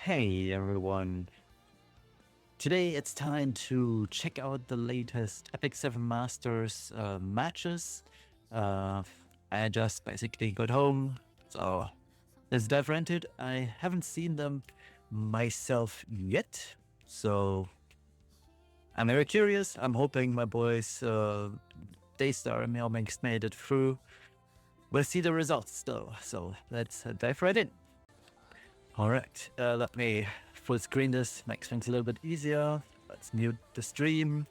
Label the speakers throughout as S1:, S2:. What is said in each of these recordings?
S1: Hey everyone, today it's time to check out the latest Epic 7 Masters matches. I just basically got home, so let's dive right into it. I haven't seen them myself yet, so I'm very curious. I'm hoping my boys Daystar and Meowmix made it through. We'll see the results though, so let's dive right in. Alright, let me full screen this, makes things a little bit easier. Let's mute the stream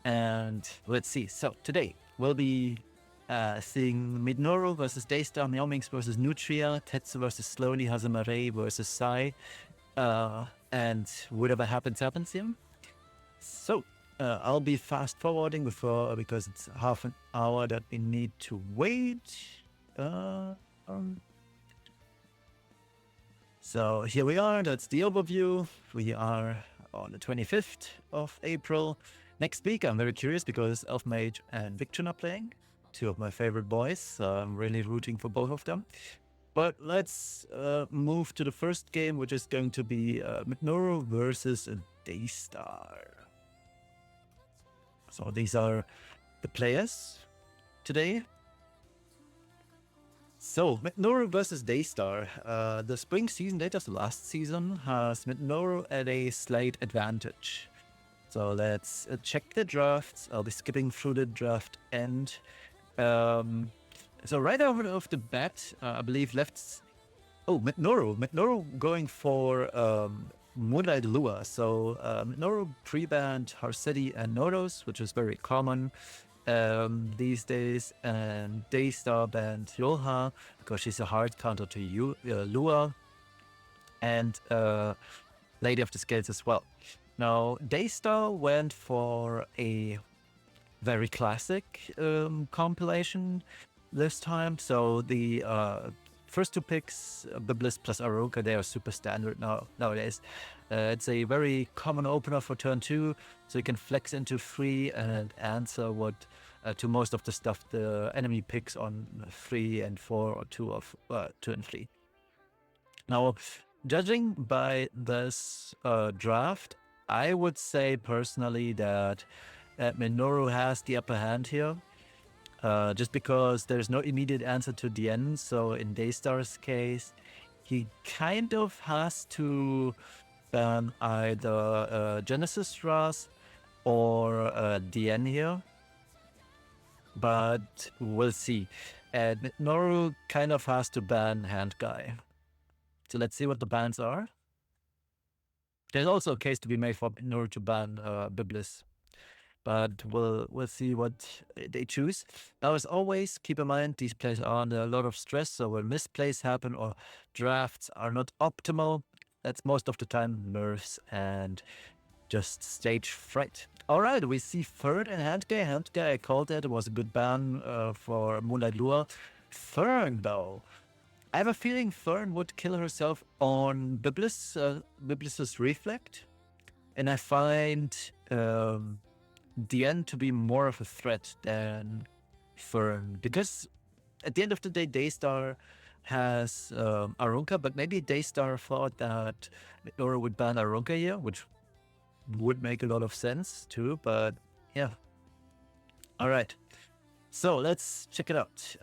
S1: and let's see. So today we'll be seeing Minoru versus Daystar, Meowmix versus Nutria, Tetsu versus Slowly, Hazamare versus Sai, and whatever happens here. So I'll be fast forwarding because it's half an hour that we need to wait. So here we are, that's the overview. We are on the 25th of April. Next week, I'm very curious because Elfmage and Victron are playing, two of my favorite boys. So I'm really rooting for both of them. But let's move to the first game, which is going to be Minoru versus Daystar. So these are the players today. So, Minoru versus Daystar. The spring season data, the last season, has Minoru at a slight advantage. So let's check the drafts. I'll be skipping through the draft end. So right off the bat, I believe Minoru going for Moonlight Lure. So Minoru pre-banned Harsetti and Nodos, which is very common these days, and Daystar banned Yoha because she's a hard counter to Lua, and Lady of the Scales as well. Now Daystar went for a very classic compilation this time, so the first two picks, Biblis plus Aruka, they are super standard nowadays. It's a very common opener for turn 2, so you can flex into 3 and answer to most of the stuff the enemy picks on 3 and 4 or 2 and 3. Now, judging by this draft, I would say personally that Minoru has the upper hand here. Just because there's no immediate answer to the end, so in Daystar's case, he kind of has to ban either Genesis Ras or DN here, but we'll see. And Minoru kind of has to ban Hand Guy. So let's see what the bans are. There's also a case to be made for Minoru to ban Biblis, but we'll see what they choose. Now, as always, keep in mind these plays are under a lot of stress, so when misplays happen or drafts are not optimal, that's most of the time nerfs and just stage fright. All right, we see Fern and Handguy. Handguy, I called it was a good ban for Moonlight Lure. Fern, though, I have a feeling Fern would kill herself on Biblis's Reflect, and I find DN to be more of a threat than Fern, because at the end of the day, Daystar has Arunka, but maybe Daystar thought that Minoru would ban Arunka here, which would make a lot of sense too, but yeah. All right, so let's check it out.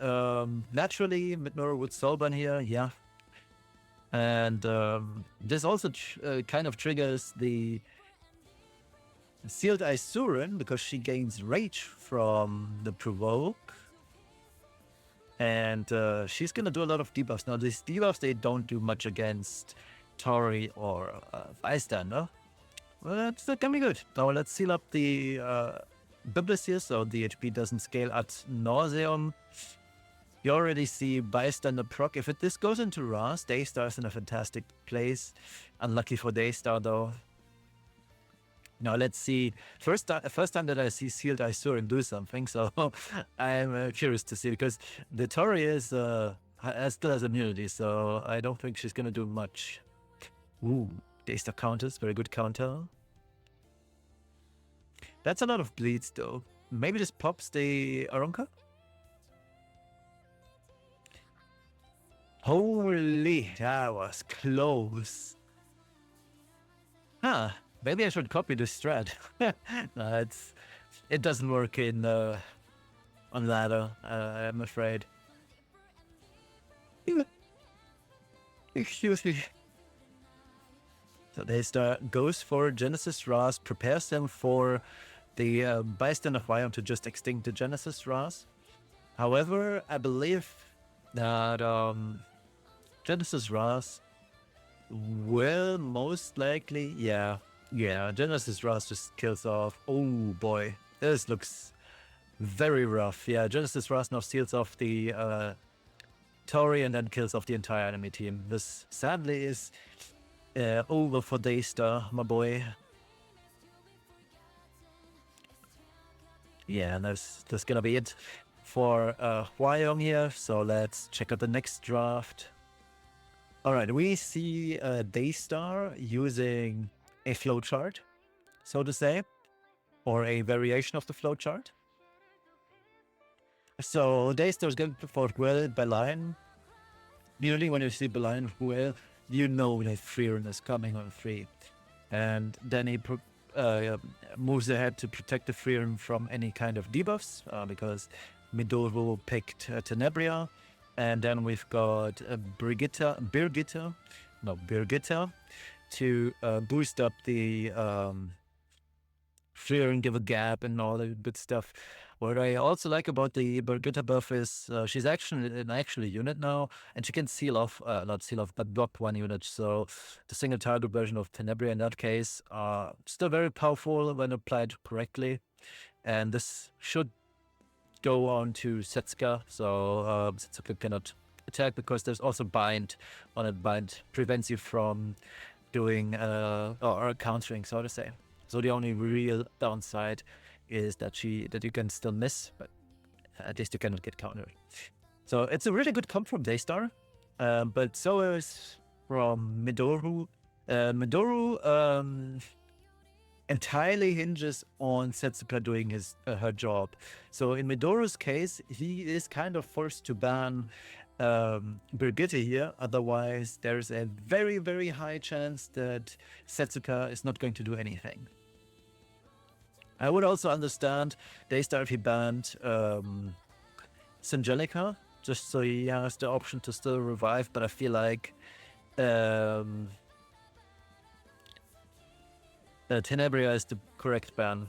S1: Naturally, Minoru would soulban here, yeah. And this also kind of triggers the Sealed Isuran because she gains Rage from the Provoke. And she's going to do a lot of debuffs. Now, these debuffs, they don't do much against Tori or Bystander. Well, that can be good. Now, let's seal up the Biblis here so the HP doesn't scale ad nauseum. You already see Bystander proc. If this goes into Ras, Daystar's in a fantastic place. Unlucky for Daystar, though. Now let's see. First time that I see Sealed Isuran do something, so I'm curious to see, because the Tori still has immunity, so I don't think she's gonna do much. Ooh, Daystar counters, very good counter. That's a lot of bleeds though. Maybe this pops the Arunka? Holy, that was close. Maybe I should copy this thread. No, it doesn't work in on ladder, I'm afraid. Excuse me. So Daystar goes for Genesis Ras, prepares them for the bystander Biome to just extinct the Genesis Ras. However, I believe that Genesis Ras will most likely, yeah, Genesis Ras just kills off. Oh boy, this looks very rough. Yeah, Genesis Ras now seals off the Tori and then kills off the entire enemy team. This sadly is over for Daystar, my boy. Yeah, and that's gonna be it for Hwyong here. So let's check out the next draft. All right, we see Daystar using a flowchart, so to say, or a variation of the flowchart. So Daystar is going for Gwell Belian. Usually when you see Belian Gwell, you know that Freeran is coming on 3. And then he moves ahead to protect the Freeran from any kind of debuffs, because Midoro picked Tenebria. And then we've got Birgitta to boost up the Freeran, give a gap and all that good stuff. What I also like about the Birgitta buff is she's actually an actual unit now, and she can seal off, not seal off, but block 1 unit. So the single target version of Tenebria in that case are still very powerful when applied correctly. And this should go on to Setsuka, so Setsuka cannot attack because there's also bind on it. Bind prevents you from doing or countering, so to say. So the only real downside is that you can still miss, but at least you cannot get countered. So it's a really good comp from Daystar, but so is from Midoro. Midoro entirely hinges on Setsuka doing her job. So in Midoro's case, he is kind of forced to ban Birgitta here. Otherwise, there's a very, very high chance that Setsuka is not going to do anything. I would also understand Daystar if he banned Sangelica, just so he has the option to still revive, but I feel like Tenebria is the correct ban.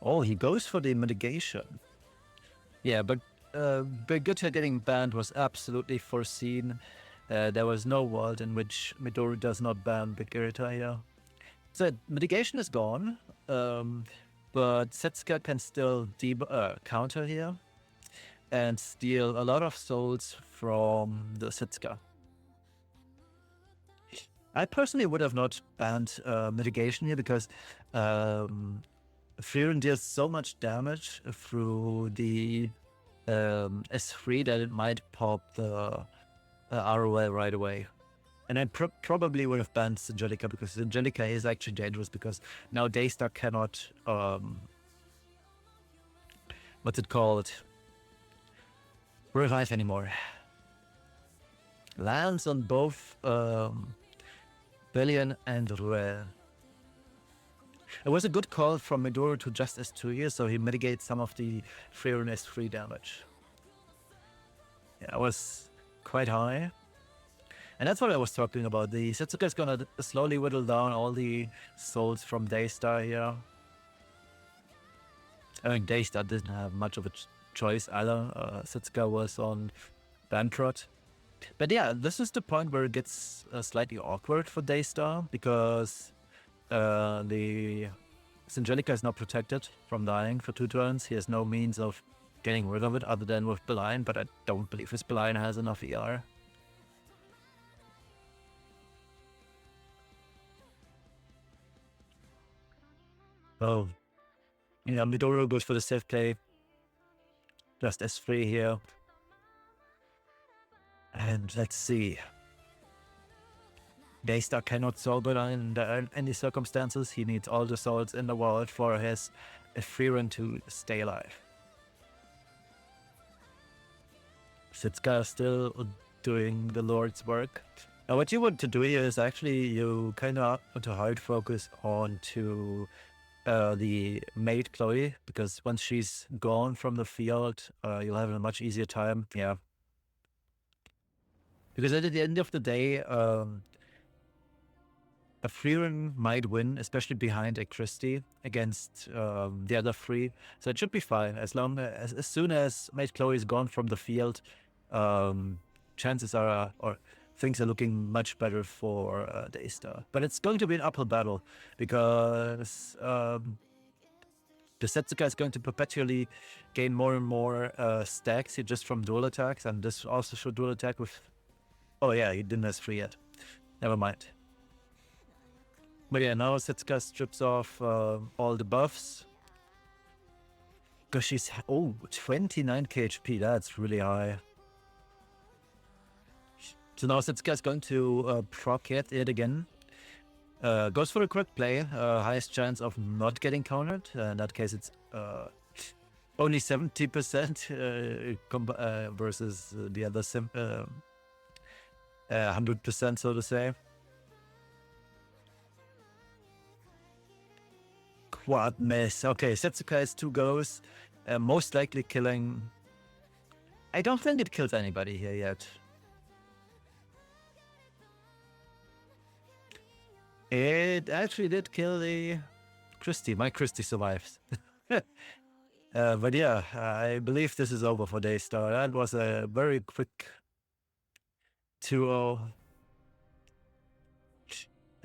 S1: Oh, he goes for the mitigation. Yeah, but Birgitta getting banned was absolutely foreseen. There was no world in which Midori does not ban Birgitta here. So mitigation is gone, but Setsuka can still counter here and steal a lot of souls from the Setsuka. I personally would have not banned mitigation here because Freeran deals so much damage through the S3 that it might pop the ROL right away. And I probably would have banned Angelica because Angelica is actually dangerous because now Daystar cannot, what's it called? Revive anymore. Lands on both Belian and Ruel. It was a good call from Midoro to just S2 here, so he mitigates some of the Freeran S3 damage. Yeah, it was quite high. And that's what I was talking about. The Setsuka is gonna slowly whittle down all the souls from Daystar here. I mean, Daystar didn't have much of a choice either. Setsuka was on Bankrot. But yeah, this is the point where it gets slightly awkward for Daystar because the Sangelica is not protected from dying for 2 turns. He has no means of getting rid of it other than with Belian, but I don't believe his Belian has enough ER. Oh, yeah, Midoro goes for the safe play. Just S3 here. And let's see. Daystar cannot solve it under any circumstances. He needs all the souls in the world for his Freeran to stay alive. Setsuka is still doing the Lord's work. Now, what you want to do here is actually you kind of want to hard focus on to the mate Chloe, because once she's gone from the field, you'll have a much easier time. Yeah. Because at the end of the day, a Freeran might win, especially behind a Christie against the other three. So it should be fine as long as soon as mate Chloe is gone from the field, chances are, or things are looking much better for Daystar. But it's going to be an uphill battle because the Setsuka is going to perpetually gain more and more stacks here just from dual attacks, and this also should dual attack with... Oh yeah, he didn't have 3 yet. Never mind. But yeah, now Setsuka strips off all the buffs. Because she's... Oh, 29k HP, that's really high. So now Setsuka is going to proc it again. Goes for a quick play, highest chance of not getting countered. In that case, it's only 70% versus the other 100%, so to say. Quad miss. Okay, Setsuka has 2 goes, most likely killing... I don't think it kills anybody here yet. It actually did kill the Christie. My Christie survives. But yeah, I believe this is over for Daystar. That was a very quick 2-0.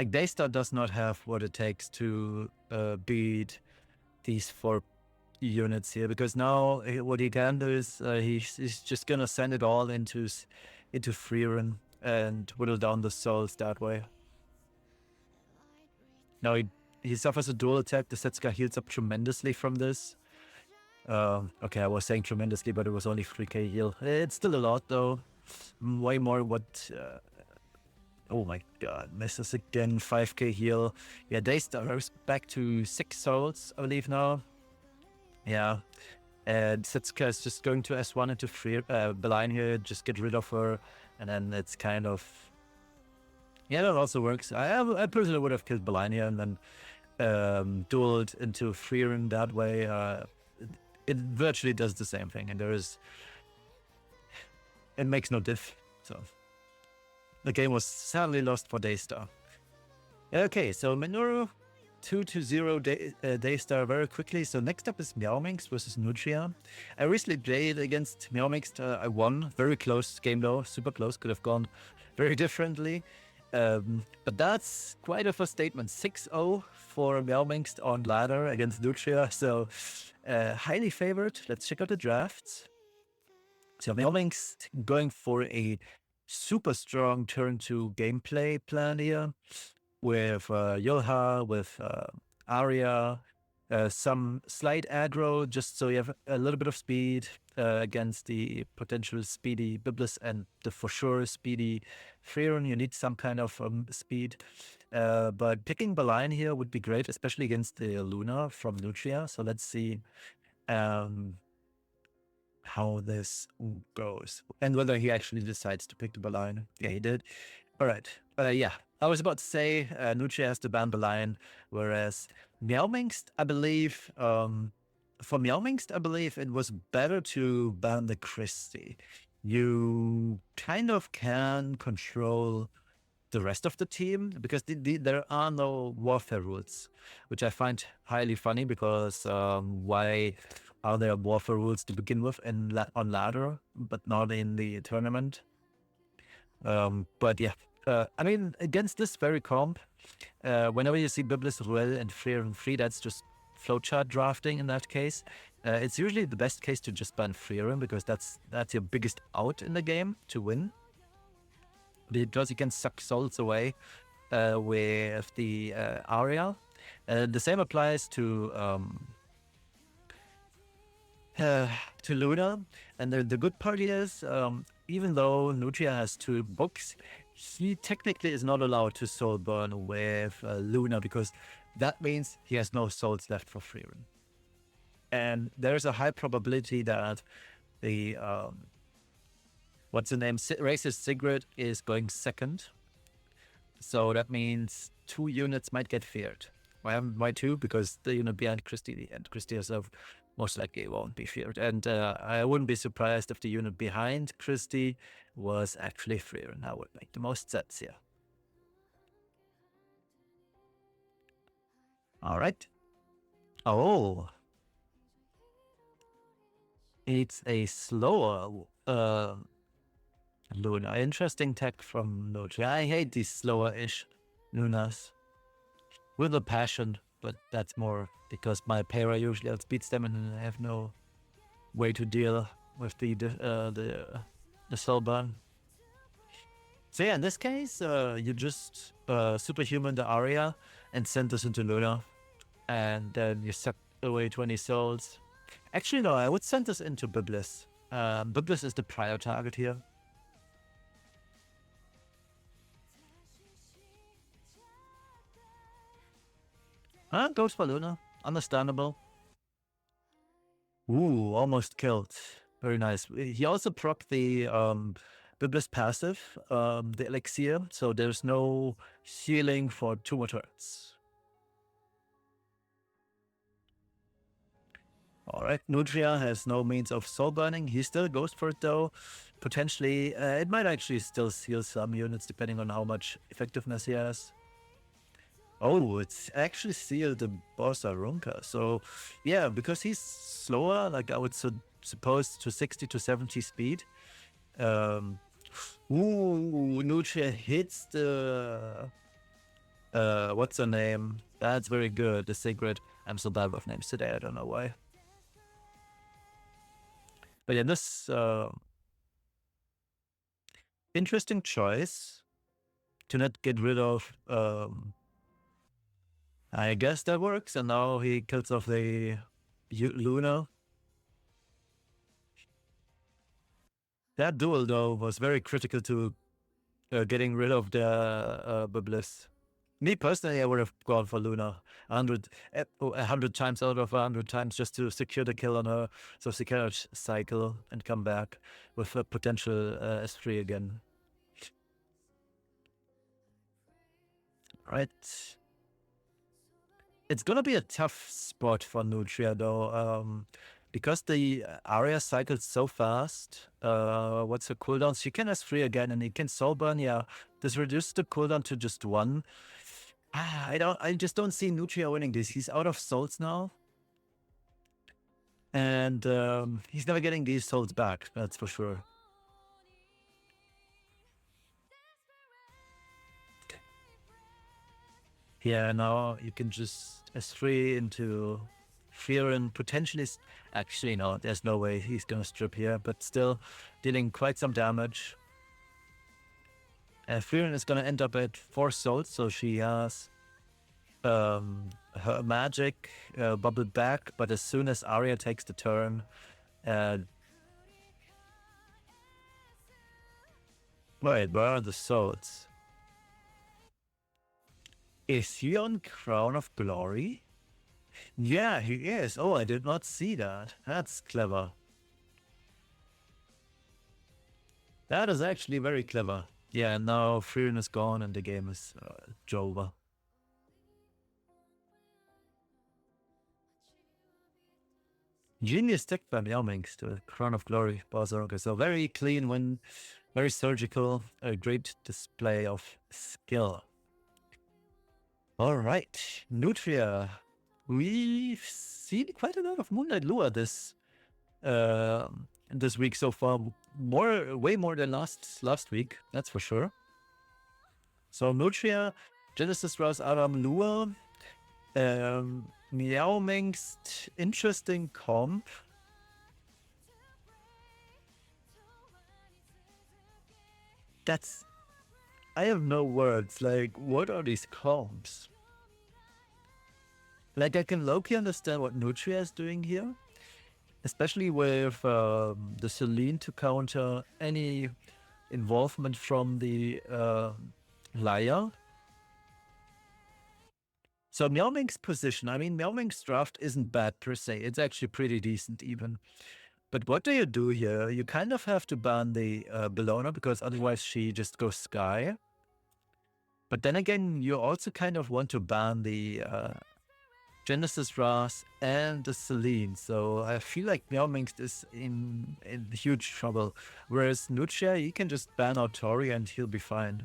S1: Like, Daystar does not have what it takes to beat these 4 units here, because now what he can do is he's just gonna send it all into Freeran and whittle down the souls that way. Now he suffers a dual attack. The Setsuka heals up tremendously from this. Okay, I was saying tremendously, but it was only 3k heal. It's still a lot though. Way more what... oh my god, misses again, 5k heal. Yeah, Daystar is back to 6 souls, I believe now. Yeah, and Setsuka is just going to S1 into Beline here, just get rid of her, and then it's kind of... Yeah, that also works. I personally would have killed Beline here and then dueled into Freeran that way. It virtually does the same thing, and it makes no diff, so... The game was sadly lost for Daystar. Okay, so Minoru 2-0 Daystar very quickly. So next up is Meowmix versus Nutria. I recently played against Meowmix. I won. Very close game though. Super close. Could have gone very differently. But that's quite of a statement. 6-0 for Meowmix on ladder against Nutria. So highly favored. Let's check out the drafts. So Meowmix going for a super strong turn 2 gameplay plan here with Yulha, with Arya, some slight aggro just so you have a little bit of speed against the potential speedy Biblis and the for sure speedy Freeran. You need some kind of speed, but picking Beline here would be great, especially against the Luna from Nutria. So let's see how this goes and whether he actually decides to pick the Beline. Yeah, he did. All right. Yeah, I was about to say Nutria has to ban Beline, whereas Meowmix, I believe, for Meowmix, I believe it was better to ban the Christie. You kind of can control the rest of the team because there are no warfare rules, which I find highly funny because why are there warfare rules to begin with on ladder, but not in the tournament? But yeah, I mean, against this very comp, whenever you see Biblis, Ruel, and Freeran 3, that's just flowchart drafting in that case. It's usually the best case to just ban Freeran because that's your biggest out in the game to win. Because you can suck souls away with the Arya. The same applies to Luna, and the good part is, even though Nutria has 2 books, he technically is not allowed to soul burn with Luna because that means he has no souls left for Freeran. And there's a high probability that the what's the name, racist Sigrid is going second So that means 2 units might get feared. Why two? Because the unit behind Christie and Christie herself most likely won't be feared. And I wouldn't be surprised if the unit behind Christie was actually feared. And that would make the most sense here. All right. Oh, it's a slower Luna. Interesting tech from Nutria. I hate these slower-ish Lunas with a passion, but that's more because my para usually outspeeds them and I have no way to deal with the soul burn. So yeah, in this case, you just superhuman the Aria and send this into Luna, and then you suck away 20 souls. Actually, no, I would send this into Biblis. Biblis is the prior target here. Goes for Luna. Understandable. Ooh, almost killed. Very nice. He also proc the Biblis passive, the elixir, so there's no healing for 2 more turns. Alright, Nutria has no means of soul burning. He still goes for it though. Potentially, it might actually still heal some units depending on how much effectiveness he has. Oh, it's actually sealed the Bossa Runka. So, yeah, because he's slower, like I would suppose to 60 to 70 speed. Nutria hits the... what's her name? That's very good, the Sacred. I'm so bad with names today, I don't know why. But yeah, this... interesting choice to not get rid of... I guess that works, and now he kills off the Luna. That duel, though, was very critical to getting rid of the Biblis. Me personally, I would have gone for Luna 100 times out of 100 times just to secure the kill on her, so she cannot cycle and come back with a potential S3 again. Right. It's gonna be a tough spot for Nutria though, because the Aria cycles so fast. What's her cooldown? She can S3 again, and he can soul burn. Yeah, this reduces the cooldown to just 1. I just don't see Nutria winning this. He's out of souls now, and he's never getting these souls back. That's for sure. Yeah, now you can just S3 into Fear and potentially... Actually, no, there's no way he's gonna strip here, but still dealing quite some damage. Fearon is gonna end up at 4 souls, so she has her magic bubbled back, but as soon as Arya takes the turn... wait, where are the souls? Is he on Crown of Glory? Yeah, he is. Oh, I did not see that. That's clever. That is actually very clever. Yeah, now Fearon is gone and the game is over. Genius tech by Meowminx to Crown of Glory, Barzaroka. So very clean win, very surgical, a great display of skill. All right, Nutria. We've seen quite a lot of Moonlight Lure this week so far. Way more than last week, that's for sure. So Nutria, Genesis Rouse, Adam Lure, Meowminx, interesting comp. I have no words. Like, what are these comps? Like, I can low-key understand what Nutria is doing here, especially with the Celine to counter any involvement from the Liar. So Meowminx's position, I mean, Meowminx's draft isn't bad per se. It's actually pretty decent even. But what do you do here? You kind of have to ban the Bellona because otherwise she just goes Sky. But then again, you also kind of want to ban the Genesis Ras and the Celine. So I feel like Meowmingst is in huge trouble. Whereas Nuccia, you can just ban out Tori and he'll be fine.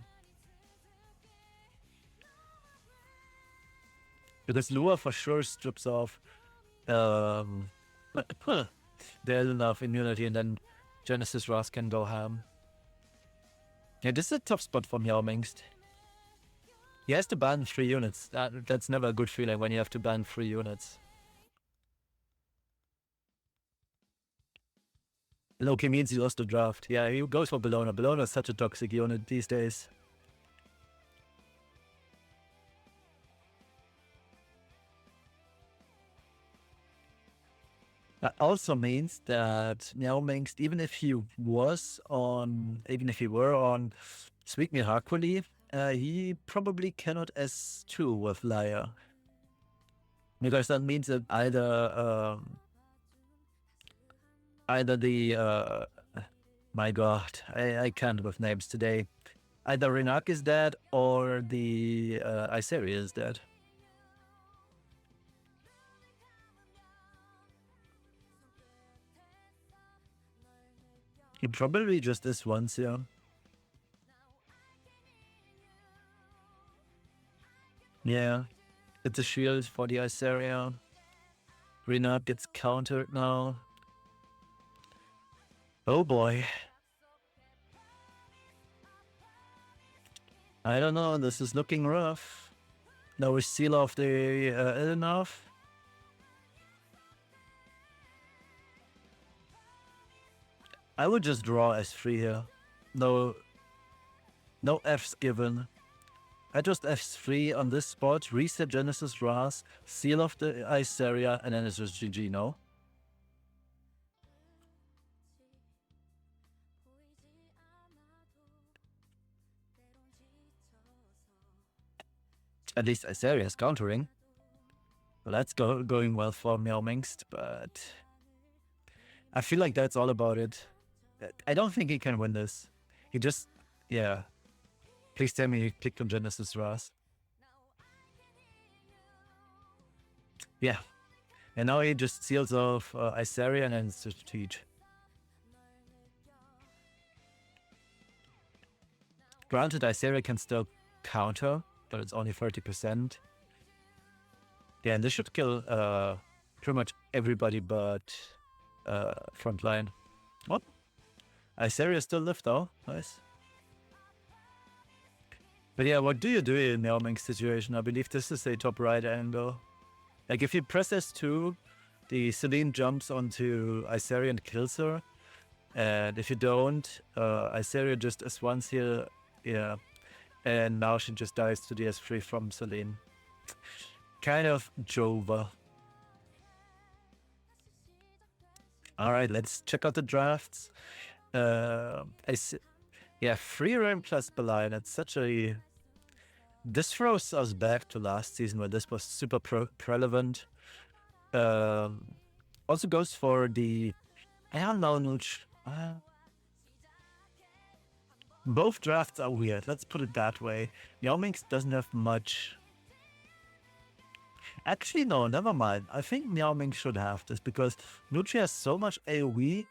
S1: Because Lua for sure strips off there's enough immunity, and then Genesis Ras can go ham. Yeah, this is a tough spot for Meowmingst. He has to ban 3 units. That's never a good feeling when you have to ban 3 units. Loki means he lost the draft. Yeah, he goes for Bellona. Bellona is such a toxic unit these days. That also means that Meowmingst, even if he were on Sweetmeat Hercule, he probably cannot S2 with Liar. Because that means that either the my god, I can't with names today. Either Renak is dead or the Iseria is dead. He probably just is once, yeah. Yeah. It's a shield for the Iseria. Renak gets countered now. Oh boy. I don't know, this is looking rough. No seal of the enough. I would just draw S3 here. No Fs given. I just F3 on this spot, reset Genesis Ras, seal of the Iseria, and then it's just GG, no? At least Iseria is countering. Well, that's going well for Meowmingst, but I feel like that's all about it. I don't think he can win this. He just, yeah. Please tell me he clicked on Genesis Ras. Yeah. And now he just seals off Iseria and then it's just Teach. Granted, Iseria can still counter, but it's only 30%. Yeah, and this should kill pretty much everybody but frontline. What? Iseria still lived though. Nice. But yeah, what do you do in Meowming's situation? I believe this is a top right angle. Like if you press S2, the Celine jumps onto Iseria and kills her. And if you don't, Iseria just S1s here. Yeah. And now she just dies to the S3 from Celine. Kind of Jova. Alright, let's check out the drafts. Yeah, free roam plus Belie. That's such a... This throws us back to last season where this was super relevant. Also goes for the... I don't know, both drafts are weird, let's put it that way. Meowmingst doesn't have much... Actually, no, never mind. I think Meowmingst should have this because Nucci has so much AoE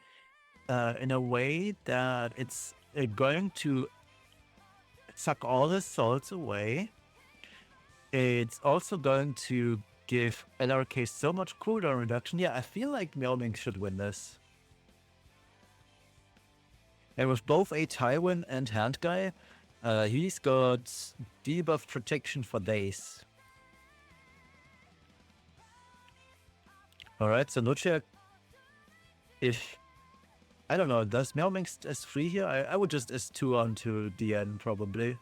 S1: in a way that it's going to suck all his souls away. It's also going to give LRK so much cooldown reduction. Yeah, I feel like Meowmingst should win this. And with both a Tywin and Hand Guy, he's got debuff protection for days. Alright, so Nucci, if... I don't know, does Meowmingst S3 here? I would just S2 onto DN probably.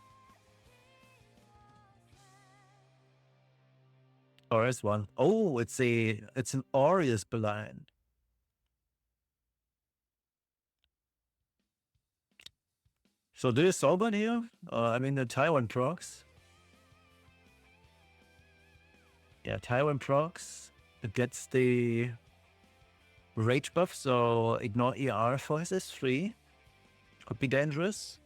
S1: Or S1. Oh, it's an Aureus Beline. So do you Soulburn here? I mean the Tywin procs. Yeah, Tywin procs. It gets the rage buff, so ignore ER for his S3. Could be dangerous.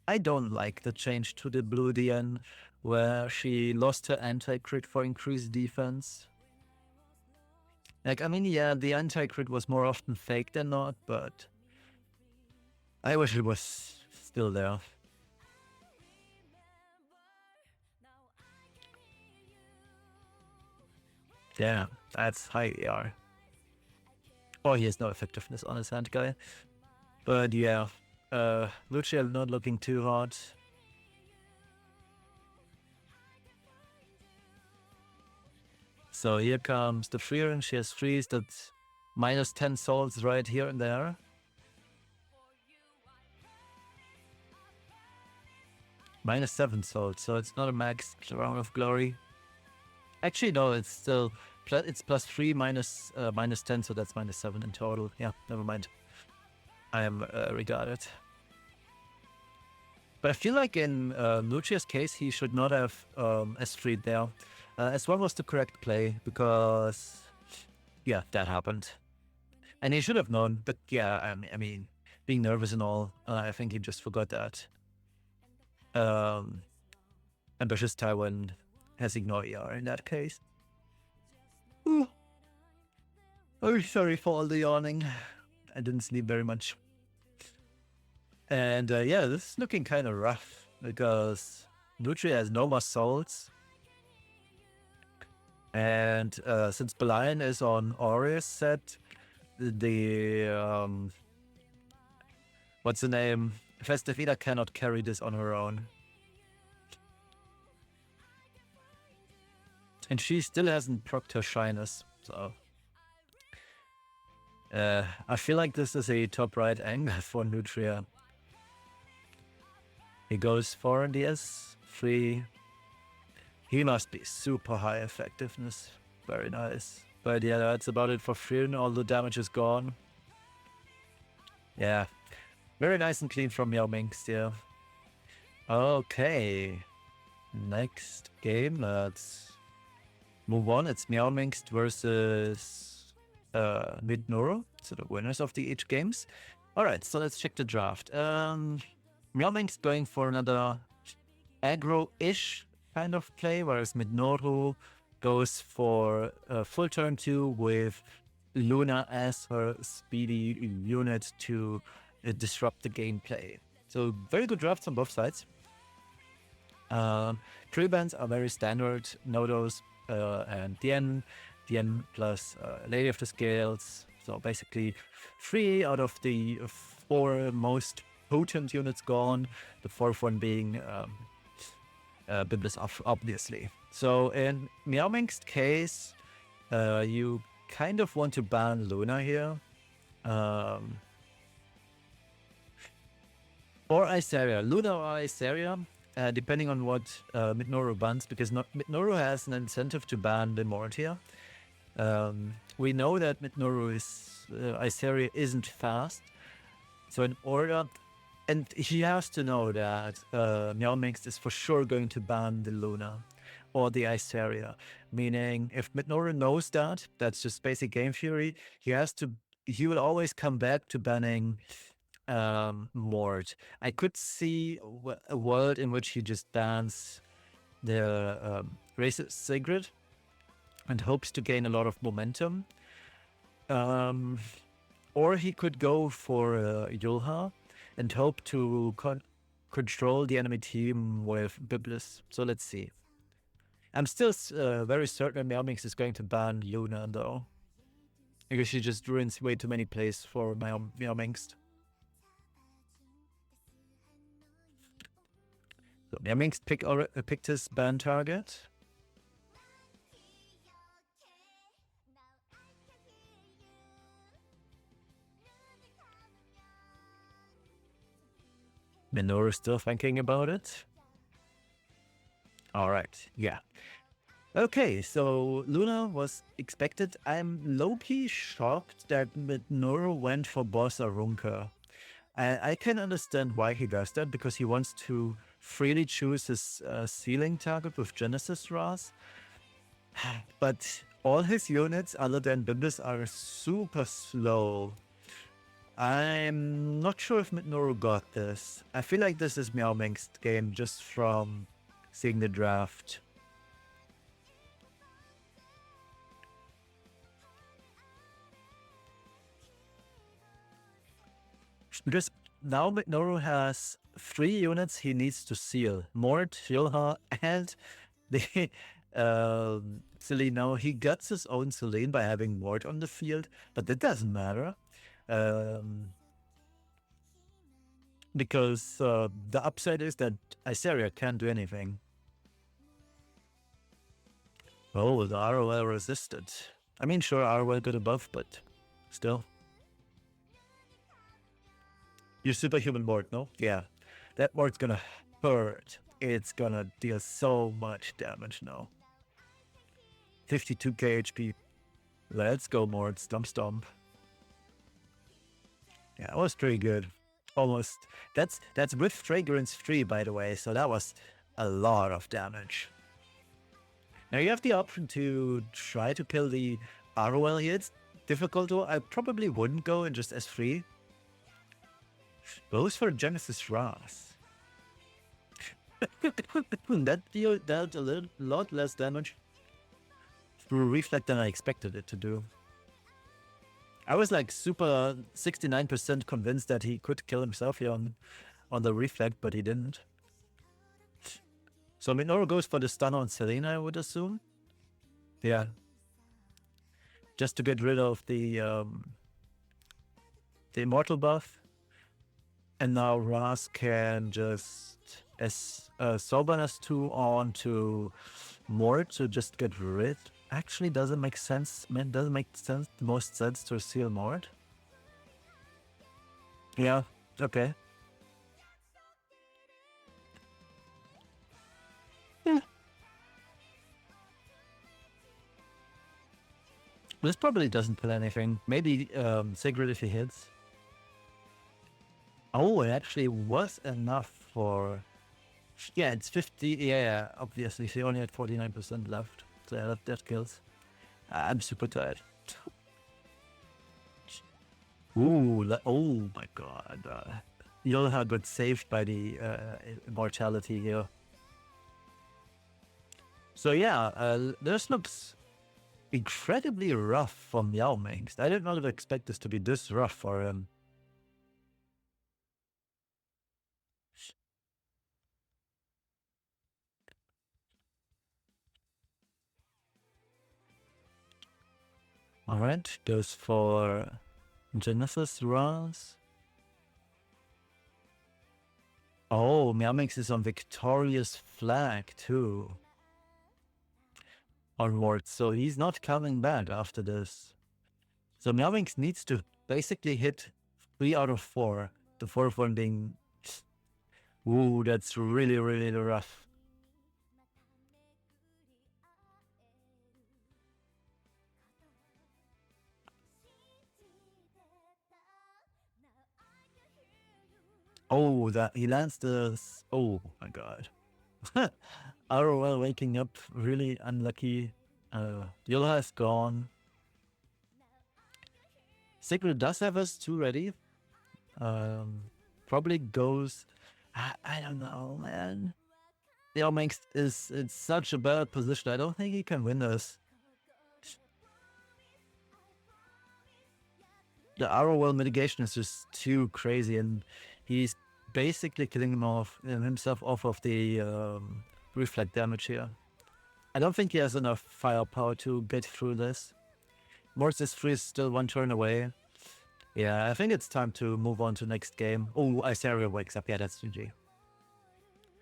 S1: I don't like the change to the blue DN where she lost her anti-crit for increased defense. Like, I mean, yeah, the anti-crit was more often fake than not, but I wish it was still there. Yeah, that's high ER. Oh, he has no effectiveness on his hand guy. But yeah, Lucia not looking too hot. So here comes the freer, she has freeze that's minus 10 souls right here and there. Minus 7 souls, so it's not a max round of glory. Actually, no, it's still, it's +3 minus, minus 10, so that's minus 7 in total. Yeah, never mind. I am regarded. But I feel like in Lucia's case, he should not have S3'd there. S1 was the correct play because, yeah, that happened. And he should have known, but yeah, I mean, being nervous and all, I think he just forgot that. Ambitious Taiwan has ignored ER in that case. Ooh. I'm sorry for all the yawning. I didn't sleep very much. And yeah, this is looking kind of rough because Nutri has no more souls. And since Belian is on Aureus set, the what's the name? Festivida cannot carry this on her own. And she still hasn't procced her shyness, so I feel like this is a top right angle for Nutria. He goes 4 in the S3. He must be super high effectiveness. Very nice. But yeah, that's about it for Frieren. All the damage is gone. Yeah. Very nice and clean from Meow Minx, yeah. Okay. Next game, let's move on. It's Meow Minx versus Mid-Noro. So the winners of the each games. Alright, so let's check the draft. Meow Minx going for another aggro-ish kind of play, whereas Mid-Noro goes for full turn 2 with Luna as her speedy unit to disrupt the gameplay. So very good drafts on both sides. Tree bands are very standard, Nodos and Dien plus Lady of the Scales. So basically 3 out of the 4 most potent units gone, the 4th one being Biblis, obviously. So in Meow Minx's case, you kind of want to ban Luna here. Or Iceria. Luna or Iceria, depending on what Mid-Noro bans, because Mid-Noro has an incentive to ban the Mortier. We know that Mid-Noro is, Iceria isn't fast. So in order, and he has to know that Meow Minx is for sure going to ban the Luna or the Iceria. Meaning, if Mid-Noro knows that, that's just basic game theory, he will always come back to banning Mort. I could see a world in which he just bans the racist Sigrid and hopes to gain a lot of momentum. Or he could go for Yulha and hope to control the enemy team with Biblis. So let's see. I'm still very certain Meow Minx is going to ban Luna though, because she just ruins way too many plays for Meow Minx. So Meow Minx picked his ban target. Minoru still thinking about it. All right, yeah. Okay, so Luna was expected. I'm low-key shocked that Minoru went for Boss Arunka. I can understand why he does that, because he wants to freely choose his ceiling target with Genesis Ras. But all his units, other than Biblis, are super slow. I'm not sure if Minoru got this. I feel like this is Meow Mink's game just from seeing the draft. Because now Minoru has 3 units he needs to seal. Mort, Yulha, and the Celine. Now he gets his own Celine by having Mort on the field, but that doesn't matter. Because the upside is that Iseria can't do anything. Oh, the ROL resisted. I mean, sure, ROL got above, but still. You're superhuman Mort, no? Yeah. That Mort's gonna hurt. It's gonna deal so much damage now. 52k HP. Let's go, Mort. Stomp, stomp. Yeah, that was pretty good. Almost. That's with fragrance 3, by the way, so that was a lot of damage. Now you have the option to try to kill the ROL here. It's difficult though. I probably wouldn't go and just S3. Goes for Genesis Ras. That dealt a lot less damage through Reflect than I expected it to do. I was like super 69% convinced that he could kill himself here on the Reflect, but he didn't. So Minoru goes for the stun on Selena, I would assume. Yeah. Just to get rid of the Immortal buff. And now Ras can just Soban S2 on to Mort to just get rid. Actually, doesn't make sense. Man, doesn't make sense. The most sense to seal Mort. Yeah. Okay. Yeah. This probably doesn't kill anything. Maybe Sigrid if he hits. Oh, it actually was enough for... Yeah, it's 50. Yeah, obviously. She only had 49% left. So yeah, that kills. I'm super tired. Ooh, oh my god. Yolha got saved by the immortality here. So yeah, this looks incredibly rough for Meow Minx. I did not expect this to be this rough for him. Alright, goes for Genesis Ras. Oh, Meow Minx is on Victorious Flag too. Onwards, so he's not coming back after this. So Meow Minx needs to basically hit 3 out of 4. The 4th one being... Ooh, that's really, really rough. Oh, that he lands this. Oh my god. ROL waking up really unlucky. Yola is gone. Sigrid does have us 2 ready. Probably goes. I don't know, man. Meow Minx is in such a bad position. I don't think he can win this. The ROL mitigation is just too crazy, and he's basically killing himself off of the reflect damage here. I don't think he has enough firepower to get through this. Mortis 3 is still 1 turn away. Yeah, I think it's time to move on to next game. Oh, Iseria wakes up. Yeah, that's GG.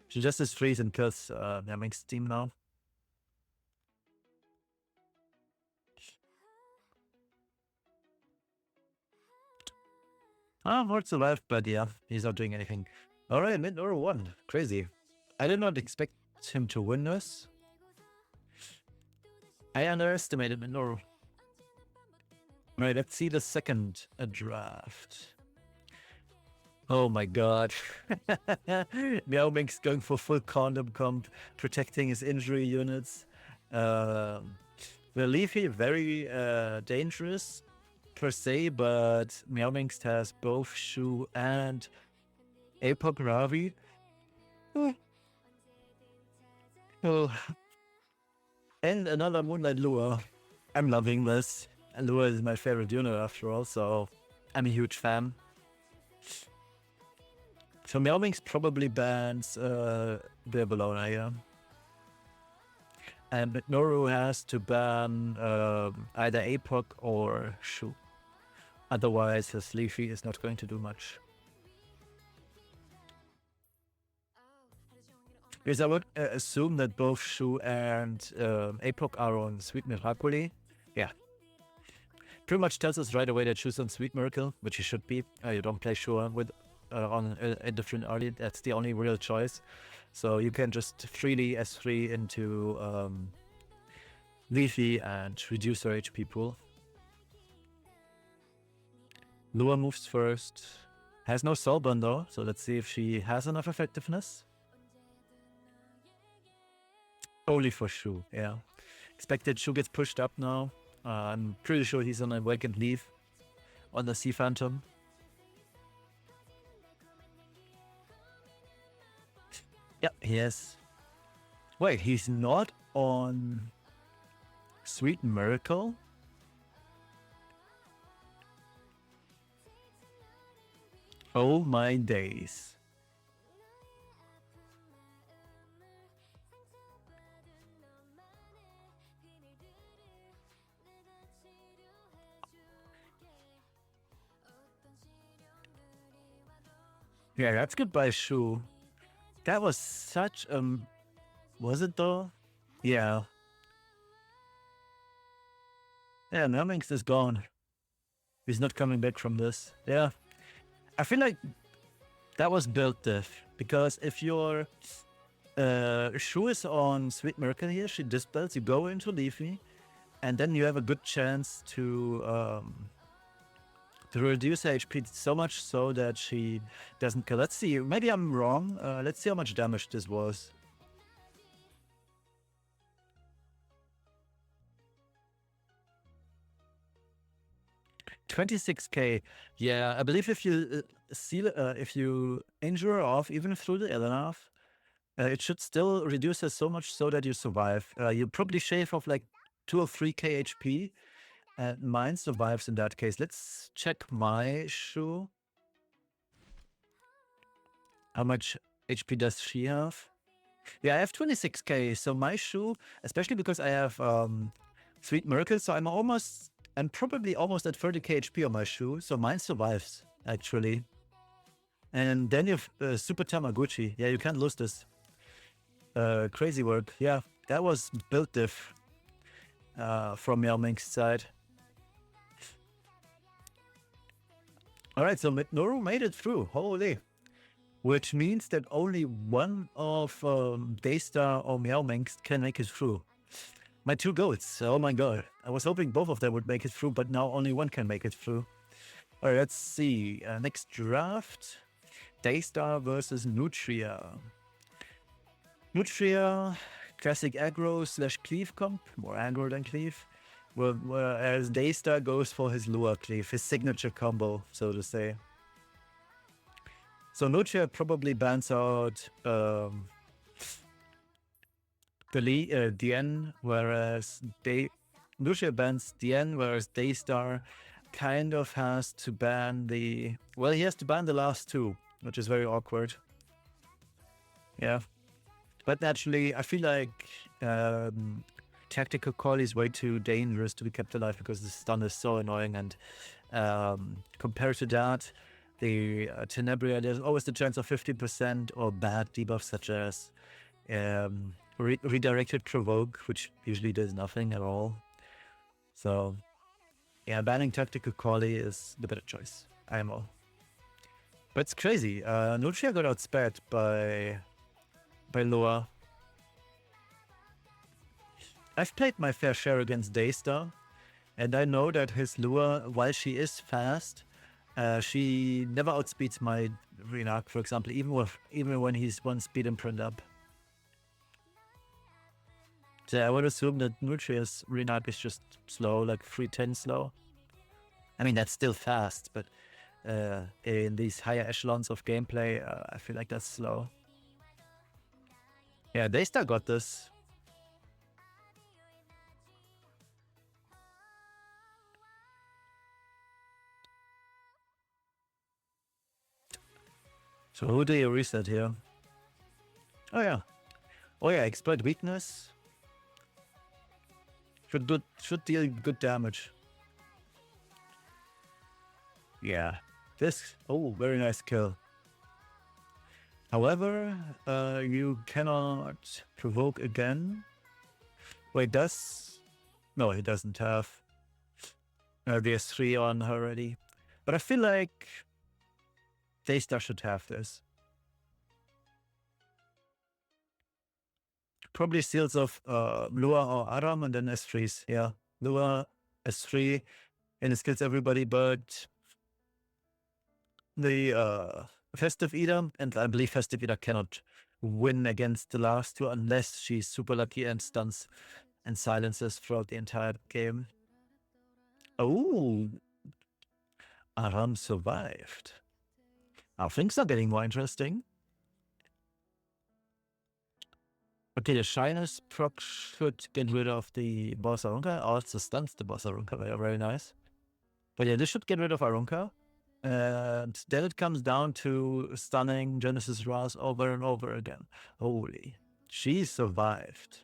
S1: She just is freeze and kills Meow Minx team now. Mort survived, but yeah, he's not doing anything. Alright, Minoru won. Crazy. I did not expect him to win this. I underestimated Minoru. Alright, let's see the second draft. Oh my god. Meow Minx going for full condom comp, protecting his injury units. Leafy, very dangerous. per se, but Meowmingst has both Shu and Apoc Ravi. Oh. And another Moonlight Lure. I'm loving this. And Lure is my favorite unit after all, so I'm a huge fan. So Meowmingst probably bans Birbellona here. And Noru has to ban either Apoc or Shu. Otherwise, his Leafy is not going to do much. Because I would assume that both Shu and Apoc are on Sweet Miracoli. Yeah. Pretty much tells us right away that Shu's on Sweet Miracle, which he should be. You don't play Shu with on a different early. That's the only real choice. So you can just freely S3 into Leafy and reduce her HP pool. Lua moves first. Has no Soulburn though, so let's see if she has enough effectiveness. Only for Shu, yeah. Expected Shu gets pushed up now. I'm pretty sure he's on a Awakened Leaf on the Sea Phantom. Yeah, he is. Wait, he's not on Sweet Miracle? Oh my days. Yeah, that's goodbye Shu. That was such was it though? Yeah. Yeah, Meowmingst is gone. He's not coming back from this. Yeah. I feel like that was built diff. Because if your Shu is on Sweet Miracle here, she dispels, you go into Leafy, and then you have a good chance to reduce her HP so much so that she doesn't kill. Let's see, maybe I'm wrong. Let's see how much damage this was. $26k. Yeah, I believe if you if you injure her off even through the Elenav, it should still reduce her so much so that you survive. You probably shave off like 2 or 3k HP. And mine survives in that case. Let's check my Shu. How much HP does she have? Yeah, I have 26k. So my Shu, especially because I have Sweet Miracle, so I'm probably almost at 30k HP on my Shu. So mine survives, actually. And then you have Super Tamaguchi. Yeah, you can't lose this. Crazy work. Yeah, that was build diff from Meowming's side. Alright, so Noru made it through. Holy. Which means that only one of Daystar or Meowmingst can make it through. My 2 goats. Oh my god. I was hoping both of them would make it through, but now only one can make it through. Alright, let's see. Next draft. Daystar versus Nutria. Nutria, classic aggro / cleave comp. More aggro than cleave. Whereas Daystar goes for his Lure cleave, his signature combo, so to say. So Nutria probably bans out Dien, whereas Nutria bans Dien, whereas Daystar kind of has to ban he has to ban the last 2, which is very awkward. Yeah. But naturally, I feel like Tactical Call is way too dangerous to be kept alive because the stun is so annoying, and compared to that, the Tenebria, there's always the chance of 50% or bad debuffs such as redirected Provoke, which usually does nothing at all. So yeah, banning Tactical Collie is the better choice, IMO. But it's crazy, Nutria got outspared by Lua. I've played my fair share against Daystar, and I know that his Lure, while she is fast, she never outspeeds my Renak, for example, even when he's 1 speed imprint up. So I would assume that Nutria's Renak is just slow, like 310 slow. I mean, that's still fast, but in these higher echelons of gameplay, I feel like that's slow. Yeah, they still got this. So who do you reset here? Oh yeah. Oh yeah, exploit weakness. Should deal good damage. Yeah. This, oh, very nice kill. However, you cannot provoke again. Wait, does? No, he doesn't have. There's 3 on already. But I feel like Daystar should have this. Probably seals of Lua or Aram and then S3s. Yeah. Lua, S3, and it kills everybody but the Festive Eater, and I believe Festive Eater cannot win against the last 2 unless she's super lucky and stuns and silences throughout the entire game. Oh, Aram survived. Now things are getting more interesting. Okay, the Shyness proc should get rid of the boss Arunka. Also stuns the boss Arunka, very, very nice. But yeah, this should get rid of Arunka. And then it comes down to stunning Genesis Ras over and over again. Holy, she survived.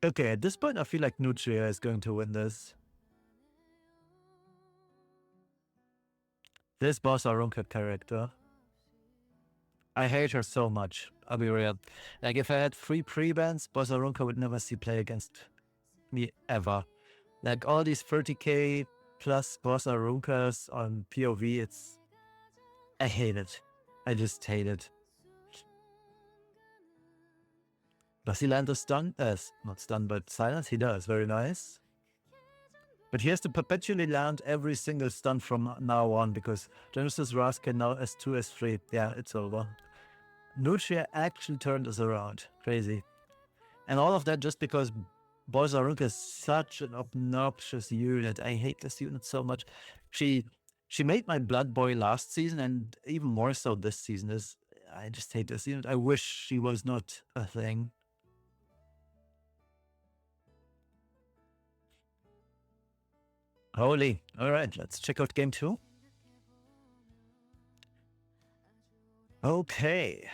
S1: Okay, at this point, I feel like Nutria is going to win this. This boss Arunka character, I hate her so much. I'll be real. Like, if I had 3 pre-bans, boss Arunka would never see play against me ever. Like, all these 30k plus boss Arunkas on POV, I hate it. I just hate it. Does he land a stun? Not stun, but silence? He does. Very nice. But he has to perpetually land every single stun from now on because Genesis Ras can now S2, S3. Yeah, it's over. Nutria actually turned us around. Crazy. And all of that just because Boss Arunka is such an obnoxious unit. I hate this unit so much. She made my blood boil last season and even more so this season. I just hate this unit. I wish she was not a thing. Holy. All right, let's check out game 2. Okay.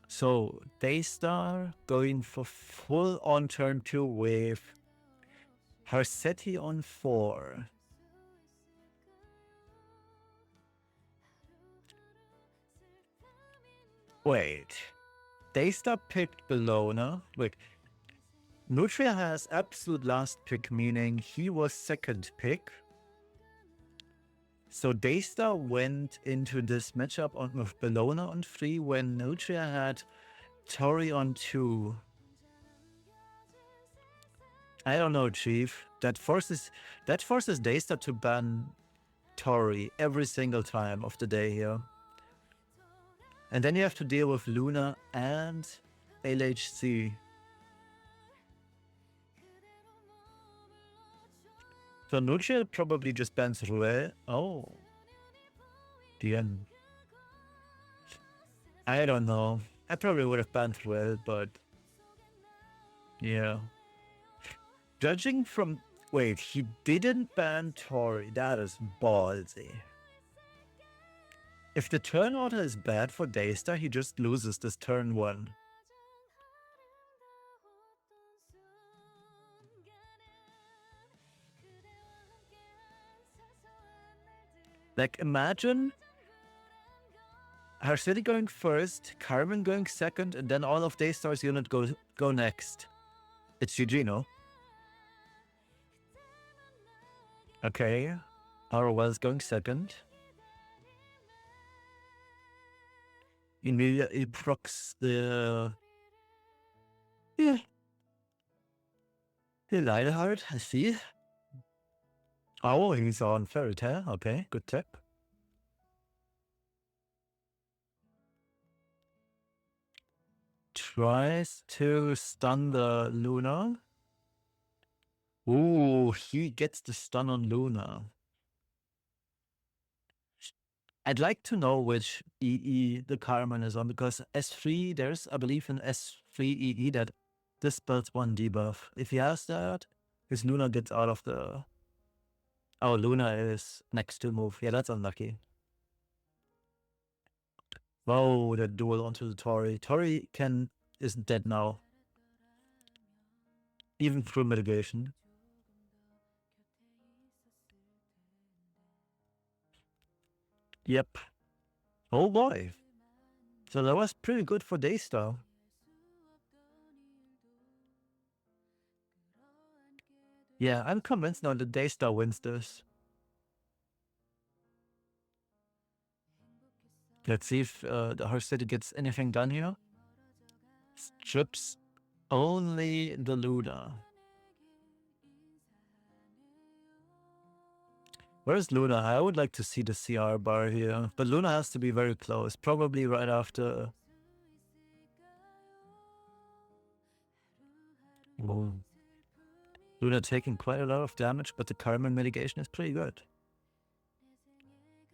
S1: So Daystar going for full on turn 2 with Harsetti on 4. Wait. Daystar picked Bellona. Wait. Nutria has absolute last pick, meaning he was second pick. So Daystar went into this matchup with Bellona on 3 when Nutria had Tori on 2. I don't know, Chief. That forces Daystar to ban Tori every single time of the day here. And then you have to deal with Luna and LHC. So Nutria probably just bans Rue. Oh. The end. I don't know. I probably would have banned Rue, but yeah. Judging from... Wait, he didn't ban Tori. That is ballsy. If the turn order is bad for Daystar, he just loses this turn 1. Like, imagine Harsetti going first, Carmen going second, and then all of Daystar's unit go next. It's GG, no? Okay. Arwell's going second. Immediately procs the... Yeah. The Lightheart, I see. Oh, he's on Fairy Tail. Okay, good tip. tries to stun the Luna. Ooh, he gets the stun on Luna. I'd like to know which EE the Carmen is on, because S3, there's, I believe, an S3 EE that dispels one debuff. If he has that, his Luna gets out of the... Oh, Luna is next to move. Yeah, that's unlucky. Whoa, the duel onto the Tori. Tori is dead now. Even through mitigation. Yep. Oh boy. So that was pretty good for Daystar. Yeah, I'm convinced now that Daystar wins this. Let's see if her city gets anything done here. Strips only the Luna. Where's Luna? I would like to see the CR bar here, but Luna has to be very close, probably right after. Whoa. Luna taking quite a lot of damage, but the Carmen mitigation is pretty good.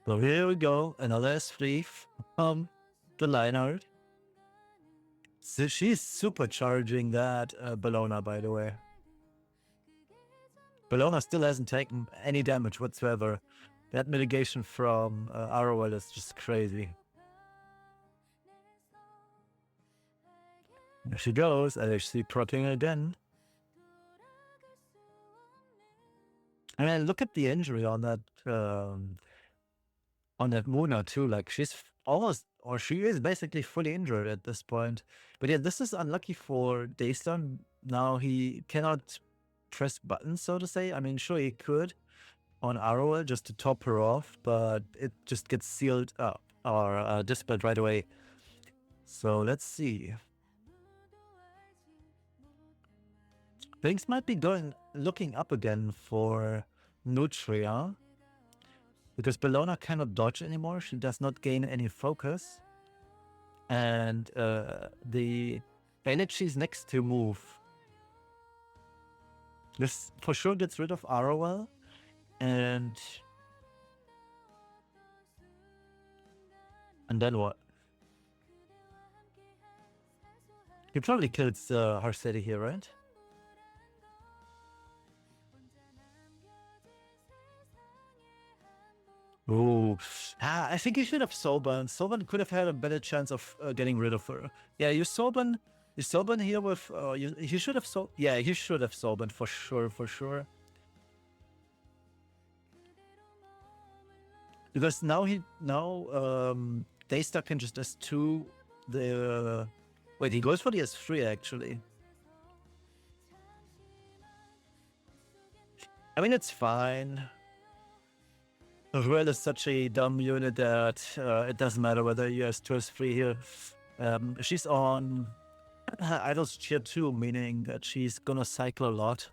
S1: So here we go, another S3 from the Lionheart. So she's supercharging that Bellona, by the way. Bellona still hasn't taken any damage whatsoever. That mitigation from Arrowell is just crazy. There she goes, LHC propping again. I mean, look at the injury on that Muna too. Like, she's almost, or she is basically fully injured at this point. But yeah, this is unlucky for Daystar. Now he cannot press buttons, so to say. I mean, sure he could on Arrowell just to top her off, but it just gets sealed up or dispelled right away. So let's see. Things might be looking up again for Nutria, because Bellona cannot dodge anymore. She does not gain any focus. And the energy's next to move. This for sure gets rid of Arrowell. And then what? He probably kills Harsetti here, right? Ooh. I think he should have Soulburn. Soulburn could have had a better chance of getting rid of her. Yeah, you Soulburn here with... he should have Yeah, he should have Soulburn for sure. Because now Daystar can just S2 the... Wait, he goes for the S3 actually. I mean, it's fine. Ruel is such a dumb unit that it doesn't matter whether you S2 or S3 here. She's on Idol's tier 2, meaning that she's gonna cycle a lot.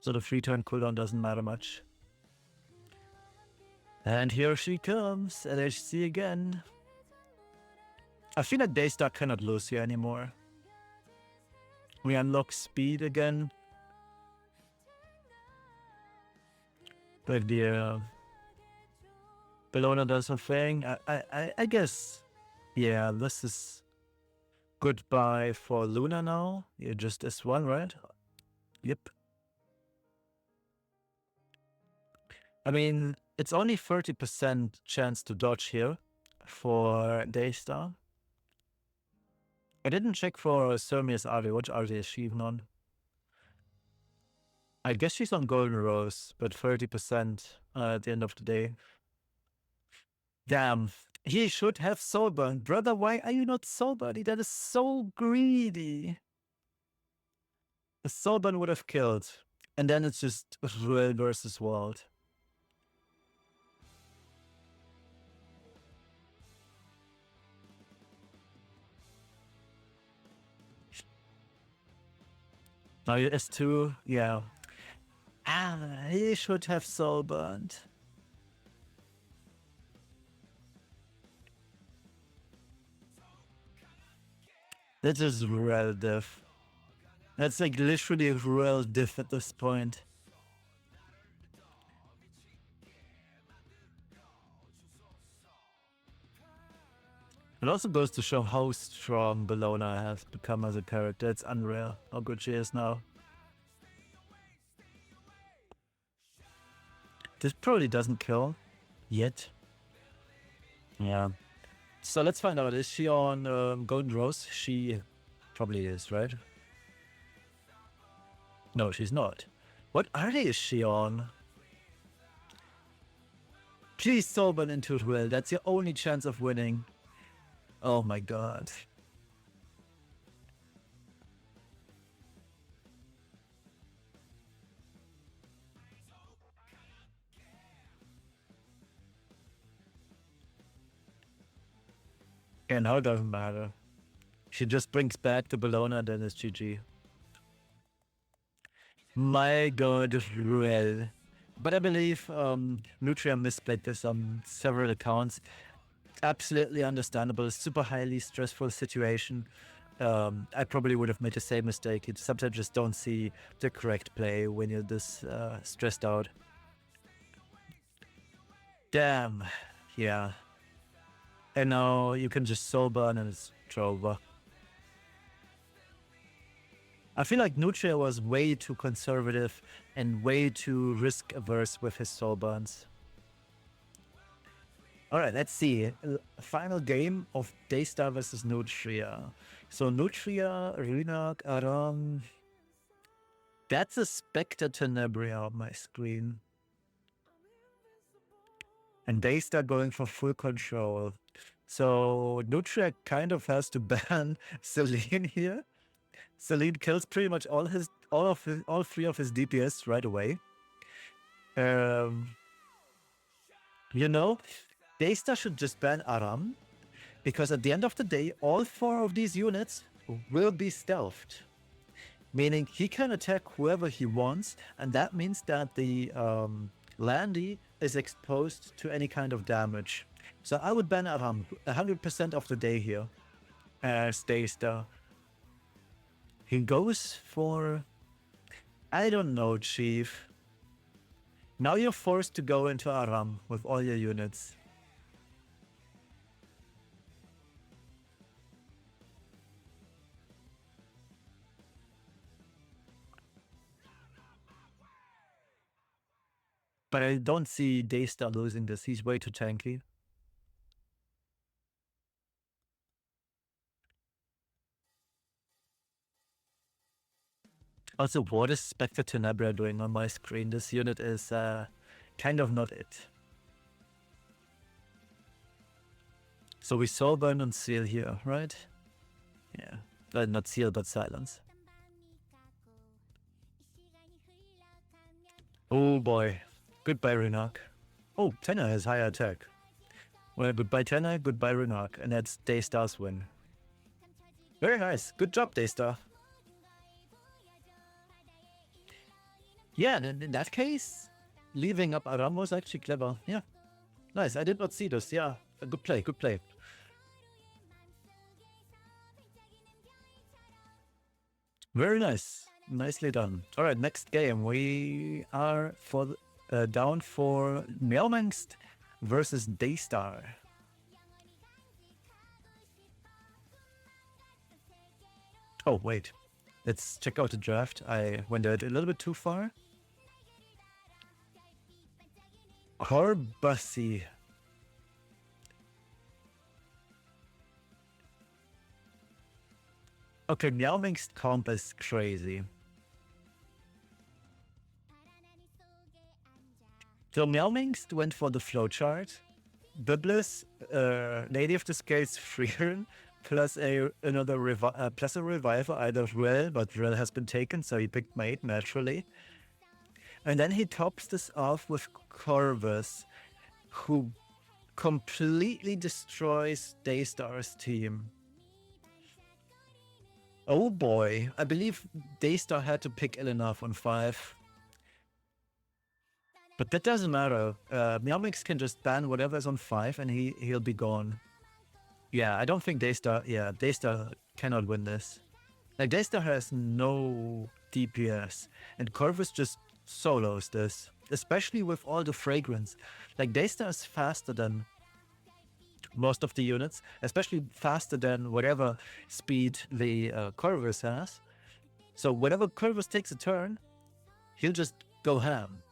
S1: So the 3-turn cooldown doesn't matter much. And here she comes, LHC again. I feel like Daystar cannot lose here anymore. We unlock speed again. But the Bellona does her thing. I guess, yeah, this is goodbye for Luna now. You're just S1, right? Yep. I mean, it's only 30% chance to dodge here for Daystar. I didn't check for Sermia's RV. Which RV is she even on? I guess she's on Golden Rose, but 30% at the end of the day. Damn. He should have Soulburn. Brother, why are you not Soulburn? That is so greedy. A Soulburn would have killed. And then it's just Ruel versus World. Now you're S2, yeah. He should have Soulburned. That is real diff. That's like literally real diff at this point. It also goes to show how strong Bologna has become as a character. It's unreal how good she is now. This probably doesn't kill yet. Yeah. So let's find out. Is she on Golden Rose? She probably is, right? No, she's not. What arty is she on? Please Soulburn into Will. That's your only chance of winning. Oh my god. Yeah, now it doesn't matter. She just brings back the Bologna, then it's GG. My god, Ruel. But I believe Nutria misplayed this on several accounts. Absolutely understandable, super highly stressful situation. I probably would have made the same mistake. You sometimes just don't see the correct play when you're this stressed out. Damn, yeah. And now you can just soul burn and it's over. I feel like Nutria was way too conservative and way too risk averse with his soul burns. All right, let's see. Final game of Daystar versus Nutria. So Nutria, Rynak, Aram. That's a Spectre Tenebria on my screen. And Daystar going for full control. So Nutria kind of has to ban Celine here. Celine kills pretty much all three of his DPS right away. You know, Daystar should just ban Aram, because at the end of the day, all 4 of these units will be stealthed. Meaning he can attack whoever he wants, and that means that the Landy is exposed to any kind of damage. So I would ban Aram 100% of the day here as Daystar. He goes for... I don't know, Chief. Now you're forced to go into Aram with all your units. But I don't see Daystar losing this. He's way too tanky. Also, what is Spectre Tenebra doing on my screen? This unit is kind of not it. So we Soulburn and Seal here, right? Yeah. Not Seal, but Silence. Oh boy. Goodbye, Rynak. Oh, Tenna has higher attack. Well, goodbye Tenna, goodbye Rynak. And that's Daystar's win. Very nice. Good job, Daystar. Yeah, in that case, leaving up Aram was actually clever. Yeah. Nice. I did not see this. Yeah. Good play. Good play. Very nice. Nicely done. All right, next game. We are down for Meowmangst versus Daystar. Oh, wait. Let's check out the draft. I went a little bit too far. Corbussy. Okay, Meowmangst comp is crazy. So Meowmangst went for the flowchart. Biblis, Lady of the Scales Freerin, plus another revival, either Rel, but Rel has been taken, so he picked Mate naturally. And then he tops this off with Corvus, who completely destroys Daystar's team. Oh boy, I believe Daystar had to pick Elenath on 5. But that doesn't matter. Meowmix can just ban whatever's on 5 and he'll be gone. Yeah, I don't think Daystar cannot win this. Like, Daystar has no DPS, and Corvus just solos this, especially with all the fragrance. Like, Daystar is faster than most of the units, especially faster than whatever speed the Corvus has. So whenever Corvus takes a turn, he'll just go ham.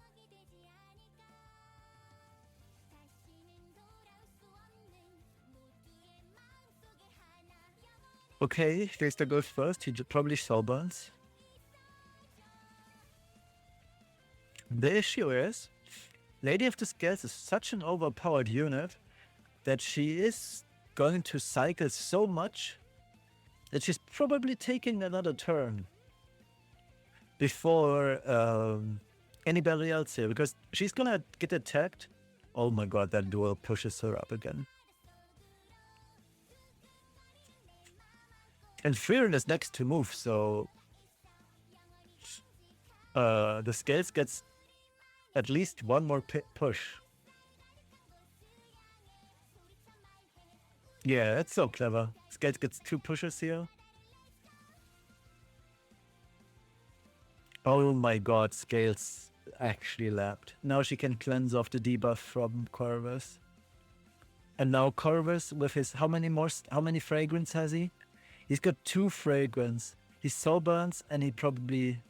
S1: Okay, Daystar goes first. He probably soulburns. The issue is, Lady of the Scales is such an overpowered unit that she is going to cycle so much that she's probably taking another turn before anybody else here, because she's gonna get attacked. Oh my god, that duel pushes her up again. And Frieren is next to move, so the Scales gets at least one more push. Yeah, that's so clever. Scales gets 2 pushes here. Oh my god, Scales actually lapped. Now she can cleanse off the debuff from Corvus. And now Corvus with his how many fragrance has he? He's got 2 fragrance. He soulburns and he probably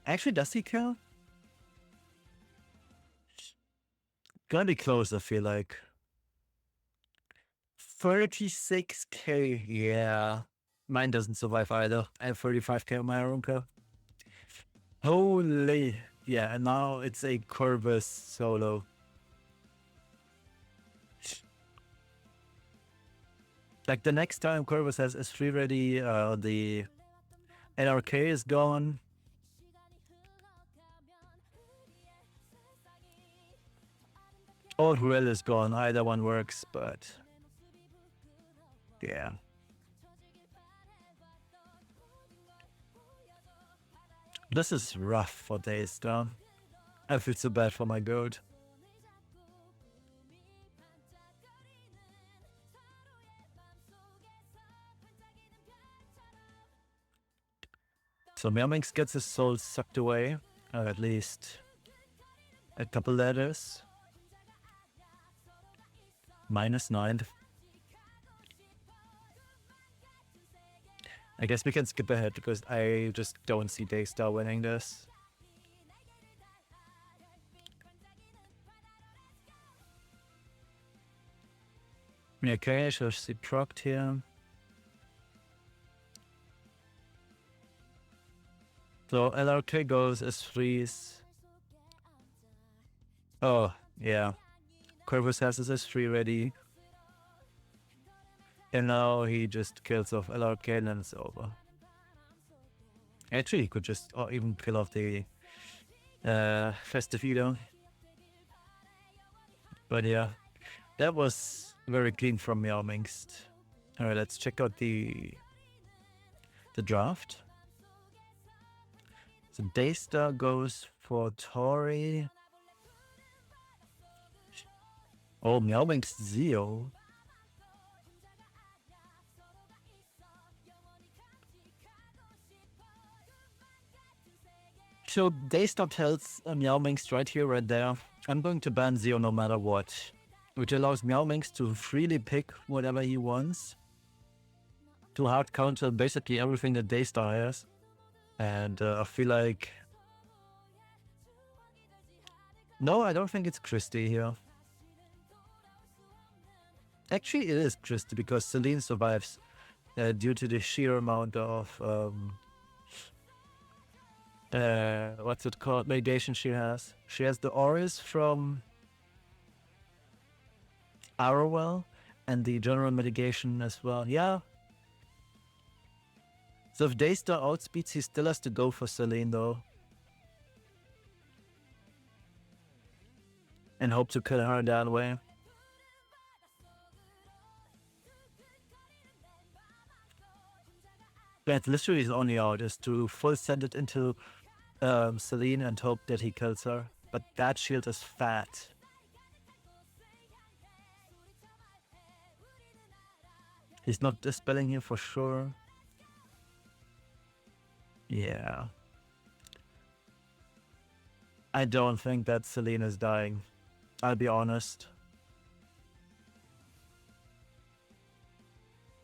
S1: actually does he kill? Gonna be close, I feel like. 36k, yeah. Mine doesn't survive either. I have 35k on my own car. Holy, yeah, and now it's a Corvus solo. Like, the next time Corvus has S3 ready, the NRK is gone. Or Ruel is gone, either one works, but yeah. This is rough for Daystar. I feel so bad for my goat. So Meowminx gets his soul sucked away, or at least a couple letters. -9. I guess we can skip ahead because I just don't see Daystar winning this. Okay, so she procced here. So LRK goes as freeze. Oh, yeah. Corvus has his S3 ready. And now he just kills off LRK and then it's over. Actually, he could just even kill off the Festive Eater. But yeah, that was very clean from Meowminx. Alright, let's check out the draft. So Daystar goes for Tori. Oh, Meowminx Zeo. So Daystar tells Meowminx right here, right there, I'm going to ban Zeo no matter what. Which allows Meowminx to freely pick whatever he wants. To hard counter basically everything that Daystar has. And I feel like... No, I don't think it's Christy here. Actually, it is Christy because Celine survives due to the sheer amount of... what's it called? Mitigation she has. She has the Auras from Arrowell and the general mitigation as well. Yeah. So if Daystar outspeeds, he still has to go for Celine though. And hope to kill her that way. But literally his only out is to full send it into Celine and hope that he kills her. But that shield is fat. He's not dispelling here for sure. Yeah. I don't think that Celine is dying. I'll be honest.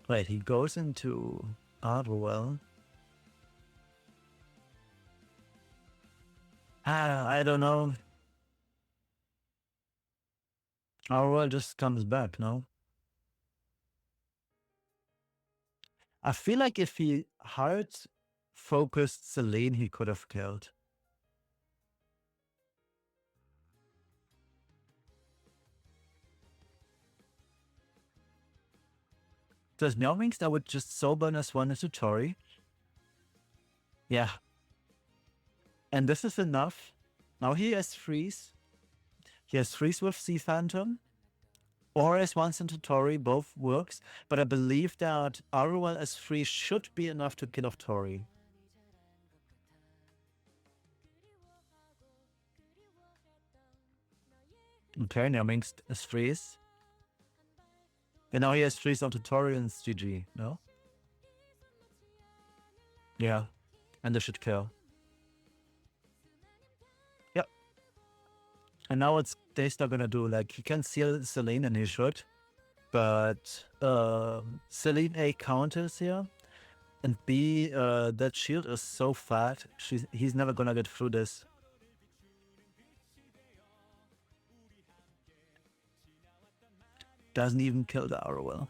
S1: Wait, he goes into Arwell. I don't know. Arwell just comes back, no? I feel like if he hard focused Celine, he could have killed. Does Meowmings that would just so burn as one into Tori? Yeah. And this is enough. Now he has freeze. He has freeze with Sea Phantom. Or as once into Tori, both works. But I believe that Arwell as freeze should be enough to kill off Tori. Okay, Meowmings is freeze. And now he has freeze onto Tori and it's GG, no? Yeah. And this should kill. Yep. And now what's Daystar gonna do? Like, he can seal Celine and he should. But Celine A counters here. And B, that shield is so fat. He's never gonna get through this. Doesn't even kill the Arrowell.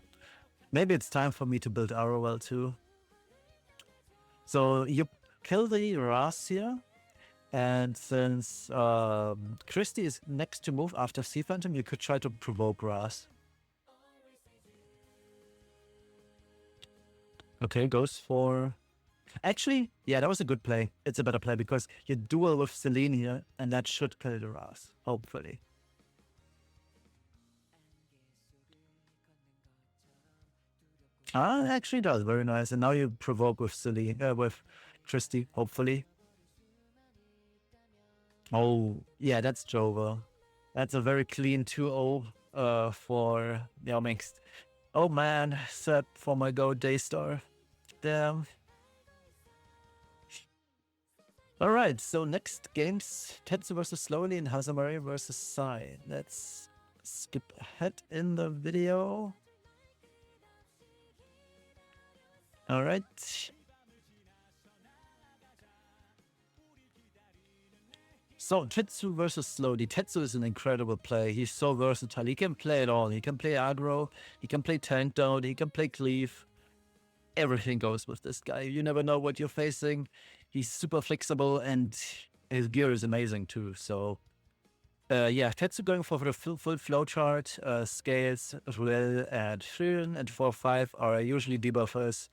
S1: Maybe it's time for me to build Arrowell too. So you kill the Ras here. And since Christie is next to move after Sea Phantom, you could try to provoke Ras. Okay, goes for... Actually, yeah, that was a good play. It's a better play because you duel with Celine here, and that should kill the Ras, hopefully. Ah, actually does. Very nice. And now you provoke with Celine, with Christie, hopefully. Oh, yeah, that's Jover. That's a very clean 2-0 for Meowmings. Oh man, set for my go Daystar. Damn. Alright, so next games, Tetsu versus Slowly and Hazamari versus Sai. Let's skip ahead in the video. Alright. So, Tetsu versus Slowly. Tetsu is an incredible play. He's so versatile. He can play it all. He can play aggro, he can play tank down, he can play cleave. Everything goes with this guy. You never know what you're facing. He's super flexible and his gear is amazing too. So, yeah, Tetsu going for the full flowchart. Scales, Ruel, and Frieren and 4-5 are usually debuffers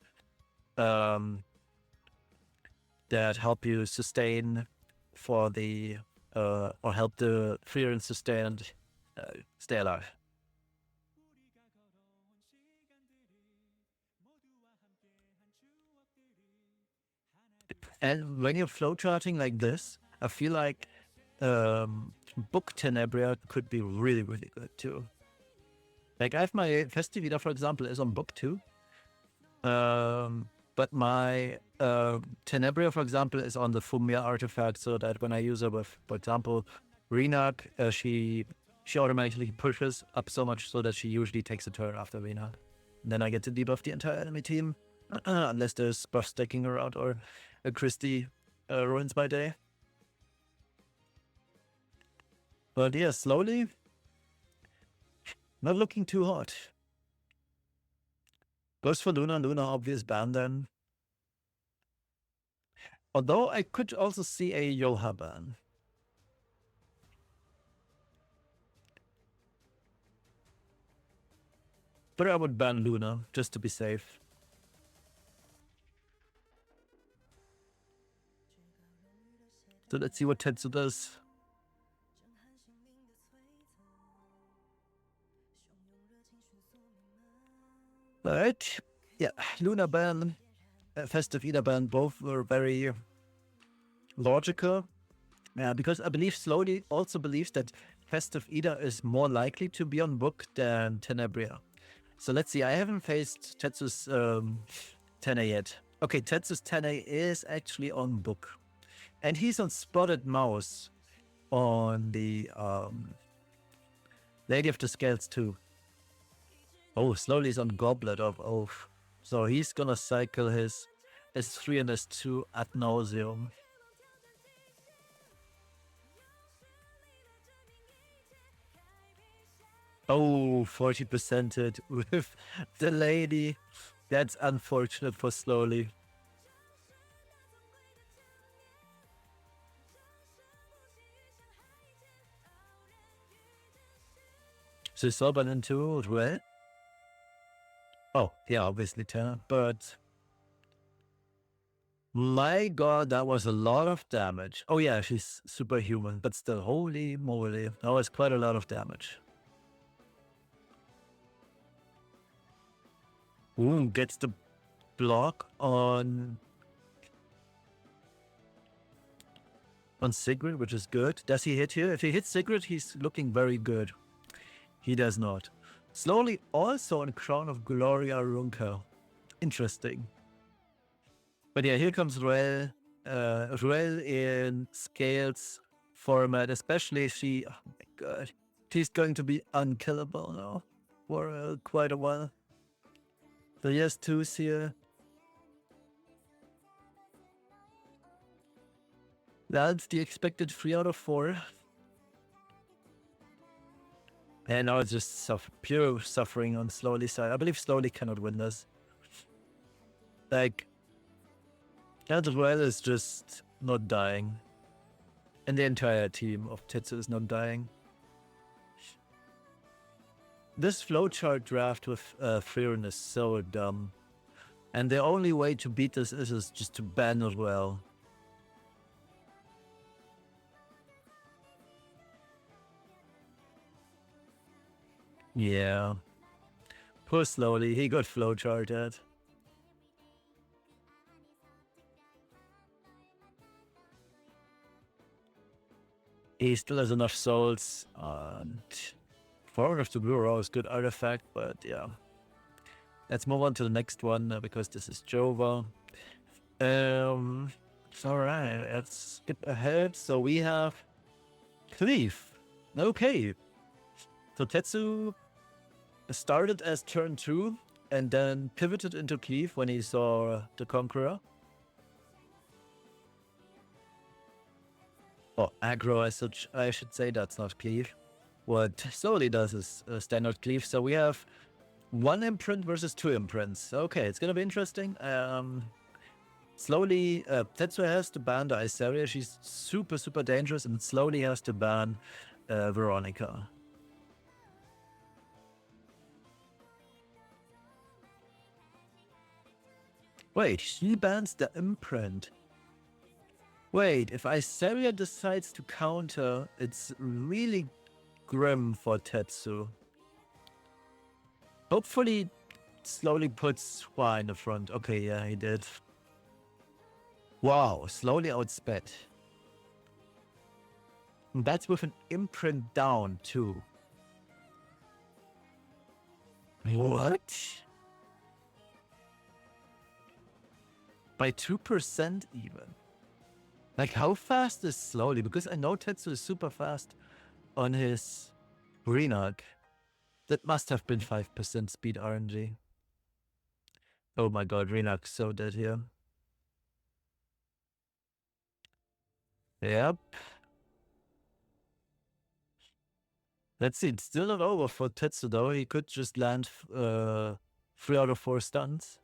S1: that help you sustain for the or help the Frieren sustain and stay alive. And when you're flowcharting like this, I feel like Book Tenebria could be really, really good too. Like I have my Festivida, for example, is on Book 2. But my Tenebria, for example, is on the Fumia artifact, so that when I use her with, for example, Renak, she automatically pushes up so much so that she usually takes a turn after Renak. Then I get to debuff the entire enemy team, unless there's buff stacking around or a Christie ruins my day. But yeah, Slowly, not looking too hot. Goes for Luna, obvious ban then. Although I could also see a Yoha ban. But I would ban Luna, just to be safe. So let's see what Tetsu does. Alright, yeah, Luna ban, Festive Ida ban, both were very logical. Yeah, because I believe Slowly also believes that Festive Ida is more likely to be on book than Tenebria. So let's see, I haven't faced Tetsu's Tene yet. Okay, Tetsu's 10A is actually on book. And he's on Spotted Mouse on the Lady of the Scales too. Oh, slowly he's on Goblet of Oath. So he's gonna cycle his S3 and S2 ad nauseum. Oh, 40%ed with the lady. That's unfortunate for slowly. So Soban into red. Oh, yeah, obviously Tanner, but my god, that was a lot of damage. Oh yeah, she's superhuman, but still, holy moly, that was quite a lot of damage. Ooh, gets the block on Sigrid, which is good. Does he hit here? If he hits Sigrid, he's looking very good. He does not. Slowly also on Crown of Gloria Runka. Interesting. But yeah, here comes Ruel. Ruel in Scales format, especially she. Oh my god. She's going to be unkillable now for quite a while. So he has twos here. That's the expected 3 out of 4. And now it's just pure suffering on Slowly side. I believe Slowly cannot win this. Like, Ruel is just not dying. And the entire team of Tetsu is not dying. This flowchart draft with Frieren is so dumb. And the only way to beat this is just to ban Ruel. Yeah. Poor Slowly, he got flowcharted. He still has enough souls, and Forward of the Blue Row is good artifact, but yeah. Let's move on to the next one because this is Jova. Alright, let's skip ahead. So we have Cleave. Okay. So Tetsu started as turn 2 and then pivoted into Cleave when he saw the Conqueror. Oh, aggro as such, I should say, that's not Cleave. What Slowly does is standard Cleave. So we have 1 imprint versus 2 imprints. Okay, it's gonna be interesting. Slowly, Tetsu has to ban the Iseria. She's super, super dangerous, and Slowly has to ban Veronica. Wait, she bans the imprint. Wait, if Iseria decides to counter, it's really grim for Tetsu. Hopefully, Slowly puts Hua in the front. Okay, yeah, he did. Wow, Slowly outsped. And that's with an imprint down, too. What? By 2% even. Like, how fast is Slowly? Because I know Tetsu is super fast on his Renog. That must have been 5% speed RNG. Oh my god, Renog's so dead here. Yep. Let's see, it's still not over for Tetsu though. He could just land 3 out of 4 stuns.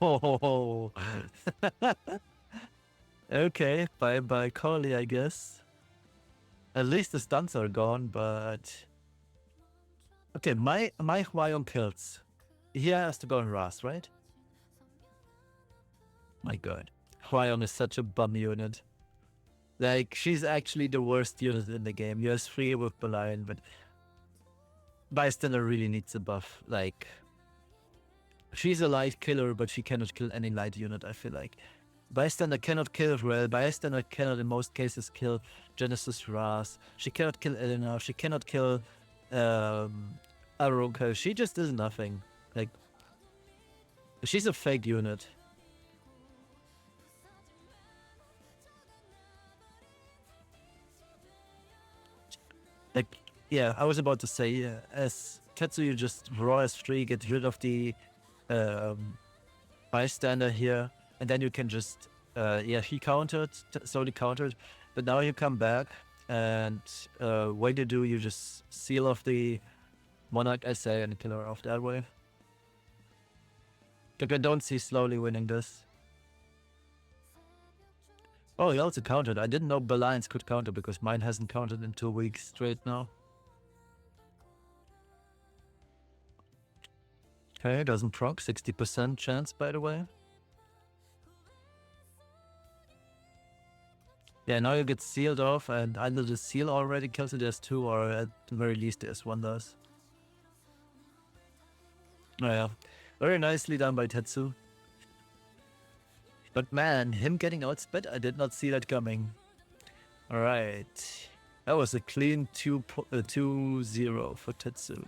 S1: Oh. Okay, bye Collie, I guess. At least the stuns are gone, but okay, my Hwayong kills. He has to go on Ras, right? My god, Hwayong is such a bum unit. Like, she's actually the worst unit in the game. You have 3 with Belian, but Bystander really needs a buff. Like, she's a light killer, but she cannot kill any light unit, I feel like. Bystander cannot kill Rel. Bystander cannot, in most cases, kill Genesis Ras. She cannot kill Elena. She cannot kill Aruka, she just does nothing. Like, she's a fake unit. Like, yeah, I was about to say, as Tetsuyu just raw as 3, get rid of the bystander here, and then you can just, he countered, slowly countered, but now you come back, and what you do, you just seal off the Monarch essay and kill her off that way. Like, I don't see slowly winning this. Oh, he also countered. I didn't know Beline's could counter because mine hasn't countered in 2 weeks straight now. Okay, doesn't proc. 60% chance, by the way. Yeah, now you get sealed off, and either the seal already kills it as 2, or at the very least as 1 does. Oh yeah, very nicely done by Tetsu. But man, him getting outsped, I did not see that coming. Alright. That was a clean 2-0 for Tetsu.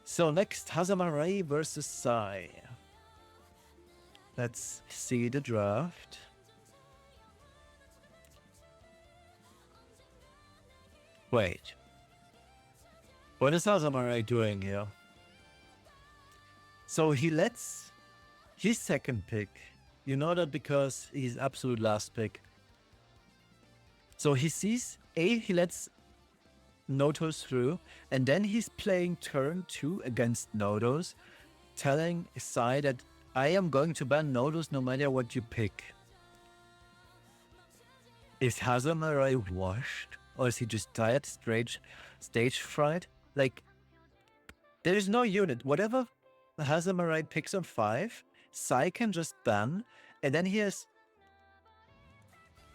S1: So next, Hazamarai versus Sai. Let's see the draft. Wait. What is Hazamarai doing here? So he lets his second pick. You know that because he's absolute last pick. So he sees he lets Notos through, and then he's playing turn 2 against Notos, telling Sai that I am going to ban Notos no matter what you pick. Is Hazamarai washed? Or is he just tired, stage fright? Like, there is no unit. Whatever Hazamarai picks on 5, Sai can just ban, and then he has...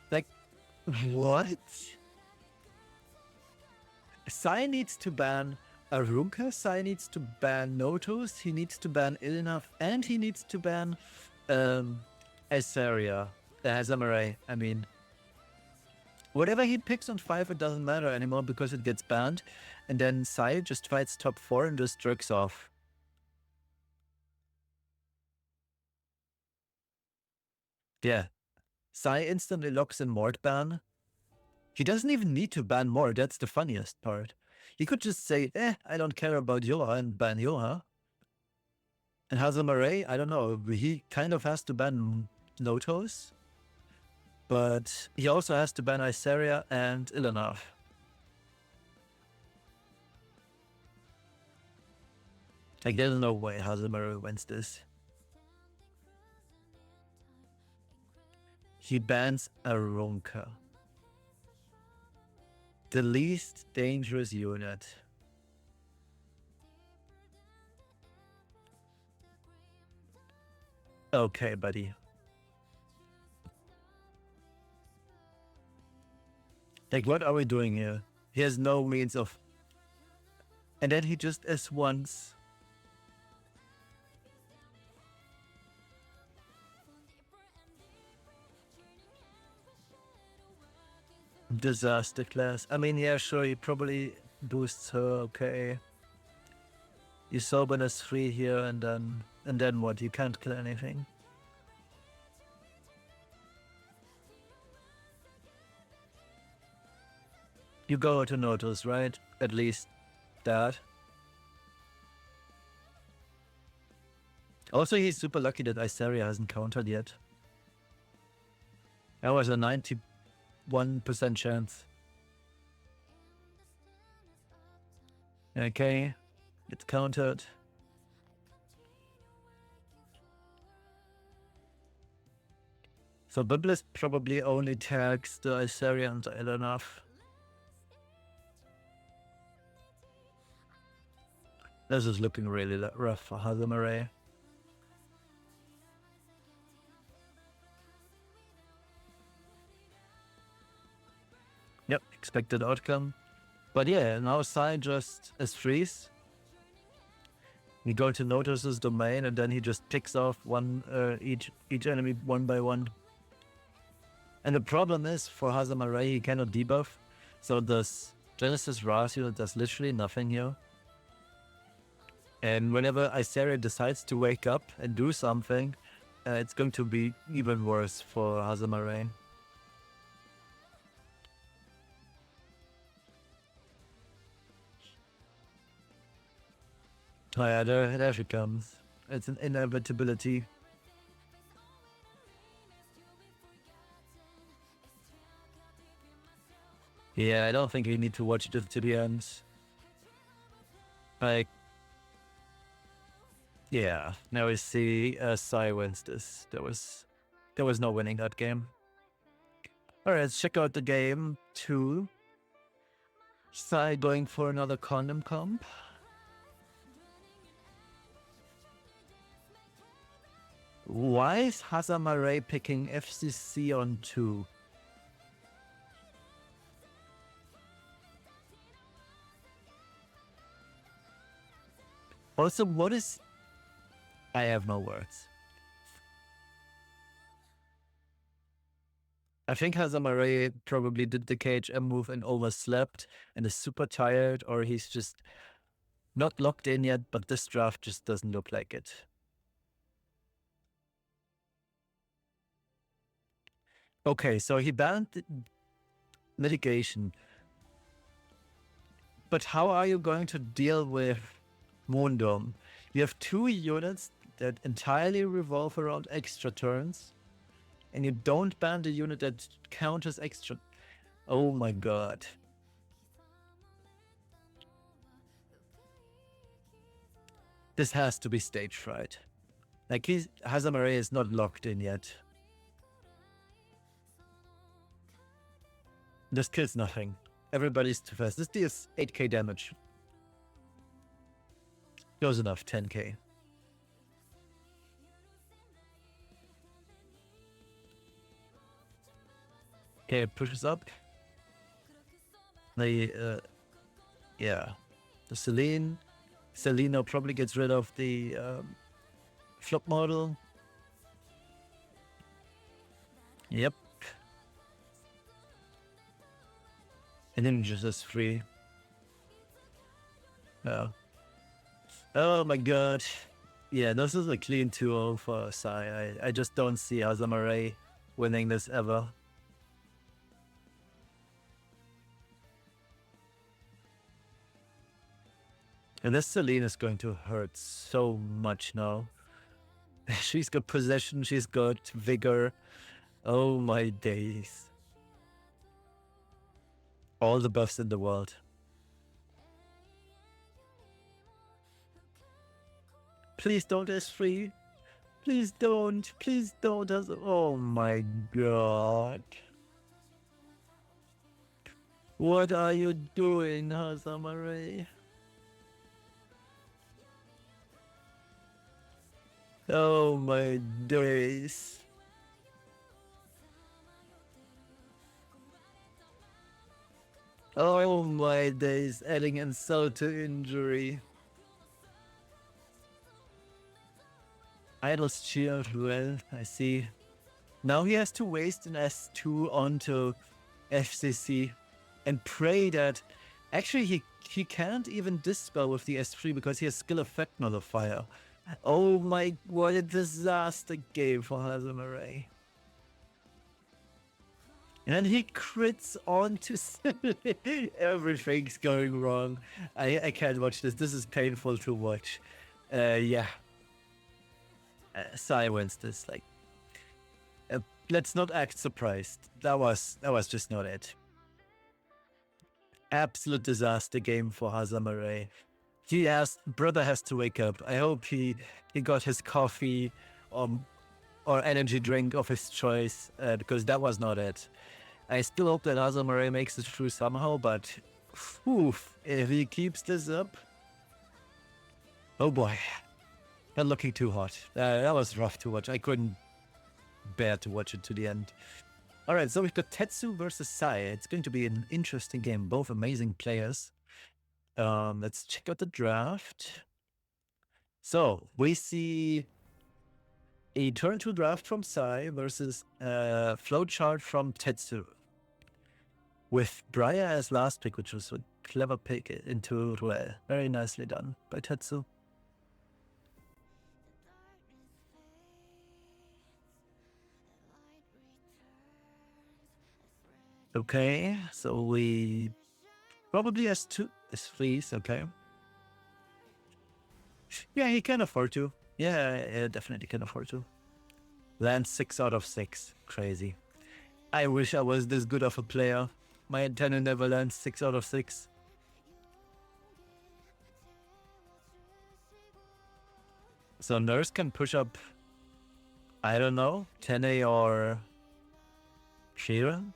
S1: Like, what? Sai needs to ban Arunka, Sai needs to ban Notos, he needs to ban Ilnaf, and he needs to ban Asaria, Hazamarai, I mean. Whatever he picks on 5, it doesn't matter anymore because it gets banned, and then Sai just fights top 4 and just jerks off. Yeah. Sai instantly locks in Mort ban. He doesn't even need to ban Mort, that's the funniest part. He could just say, I don't care about Yoha and ban Yoha. And Hazamarai, I don't know, he kind of has to ban Notos. But he also has to ban Isaria and Ilanav. Like, there's no way Hazamarai wins this. He bans Arunka. The least dangerous unit. Okay, buddy. Like, what are we doing here? He has no means of... And then he just S1s. Disaster class. I mean, yeah, sure, he probably boosts her, okay. You Soben as 3 here, and then what? You can't kill anything. You go to Notos, right? At least that. Also, he's super lucky that Isaria hasn't countered yet. That was a 91% chance. Okay, it's countered. So Biblis probably only tags the Isaria and Elanav. This is looking really rough for Hazamarai. Yep, expected outcome. But yeah, now Sai just S3s. We go to Notus's domain, and then he just picks off each enemy one by one. And the problem is, for Hazamarai, he cannot debuff. So this Genesis Ras unit does literally nothing here. And whenever Iseria decides to wake up and do something, it's going to be even worse for Hazamare. Oh yeah, there she comes. It's an inevitability. Yeah, I don't think you need to watch it to the end. Like, yeah, now we see Sai wins this. There was no winning that game. Alright, let's check out the game 2. Sai going for another condom comp. Why is Hazamare picking FCC on 2? Also, what is... I have no words. I think Hazamare probably did the KHM move and overslept and is super tired, or he's just not locked in yet, but this draft just doesn't look like it. Okay, so he banned mitigation. But how are you going to deal with Moondome? You have 2 units that entirely revolve around extra turns, and you don't ban the unit that counters extra. Oh my god. This has to be stage fright. Like, Hazamare is not locked in yet. This kills nothing. Everybody's too fast. This deals 8k damage. Close enough, 10k. Okay, it pushes up. The, yeah. The Selena probably gets rid of the flop model. Yep. And then just is free. Oh. Oh my god. Yeah, this is a clean 2-0 for Sai. I just don't see Hazamare winning this ever. And this Celine is going to hurt so much now. She's got possession, she's got vigor. Oh my days. All the buffs in the world. Please don't S3. Please don't. Please don't. Oh my god. What are you doing, Hazamare? Oh my days. Oh my days, adding insult to injury. Idle's cheer well, I see. Now he has to waste an S2 onto FCC and pray that... Actually, he can't even dispel with the S3 because he has skill effect nullifier. Oh my, what a disaster game for Hazamare. And then he crits onto everything's going wrong. I can't watch this. This is painful to watch. Yeah. Sai wins this. Like, let's not act surprised. That was just not it. Absolute disaster game for Hazamare. Brother has to wake up. I hope he got his coffee or energy drink of his choice, because that was not it. I still hope that Hazamare makes it through somehow, but if he keeps this up... Oh boy. Not looking too hot. That was rough to watch. I couldn't bear to watch it to the end. Alright, so we've got Tetsu versus Sai. It's going to be an interesting game. Both amazing players. Let's check out the draft. So, we see a turn 2 draft from Sai versus a flowchart from Tetsu. With Briar as last pick, which was a clever pick into Ruel. Very nicely done by Tetsu. Okay, so we probably has threes, okay. Yeah, he can afford to. Yeah, definitely can afford to. Land 6 out of 6. Crazy. I wish I was this good of a player. My antenna never lands 6 out of 6. So Nurse can push up, I don't know, Tene or Sheeran?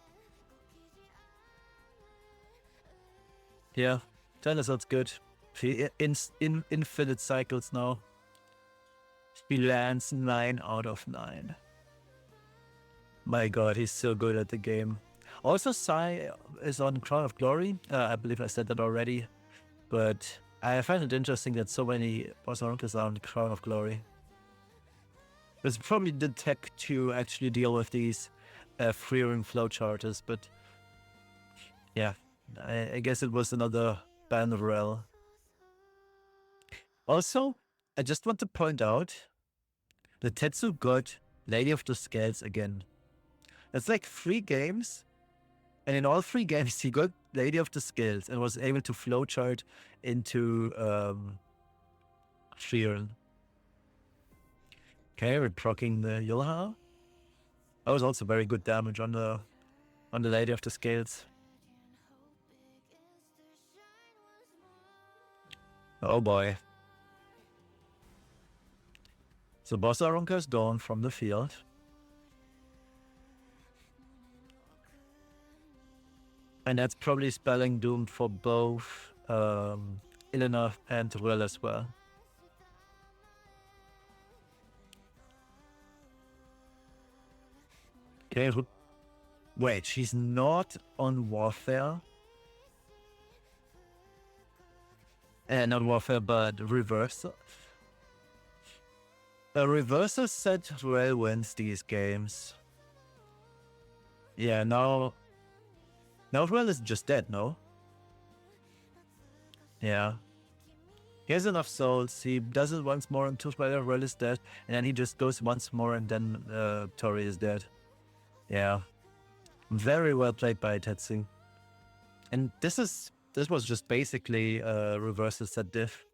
S1: Yeah, Tene sounds good. She infinite cycles now. He lands 9 out of 9. My god, he's so good at the game. Also, Sai is on Crown of Glory. I believe I said that already. But I find it interesting that so many Bosaruncas are on Crown of Glory. It's probably the tech to actually deal with these freeing flowcharters, but yeah, I guess it was another ban of rel. Also, I just want to point out that Tetsu got Lady of the Scales again. It's like 3 games, and in all 3 games he got Lady of the Scales and was able to flowchart into Sheeran. Okay, we're proccing the Yulha. That was also very good damage on the Lady of the Scales. Oh boy. So Bossarunka is gone from the field. And that's probably spelling doom for both Elena and Rel as well. Okay, wait, she's not on Warfare. Not Warfare, but Reversal. Reversal said Rel wins these games. Yeah, now Rel is just dead, no? Yeah. He has enough souls. He does it once more until Rel is dead, and then he just goes once more, and then Tori is dead. Yeah. Very well played by Tetsu. And this was just basically a reversal set diff.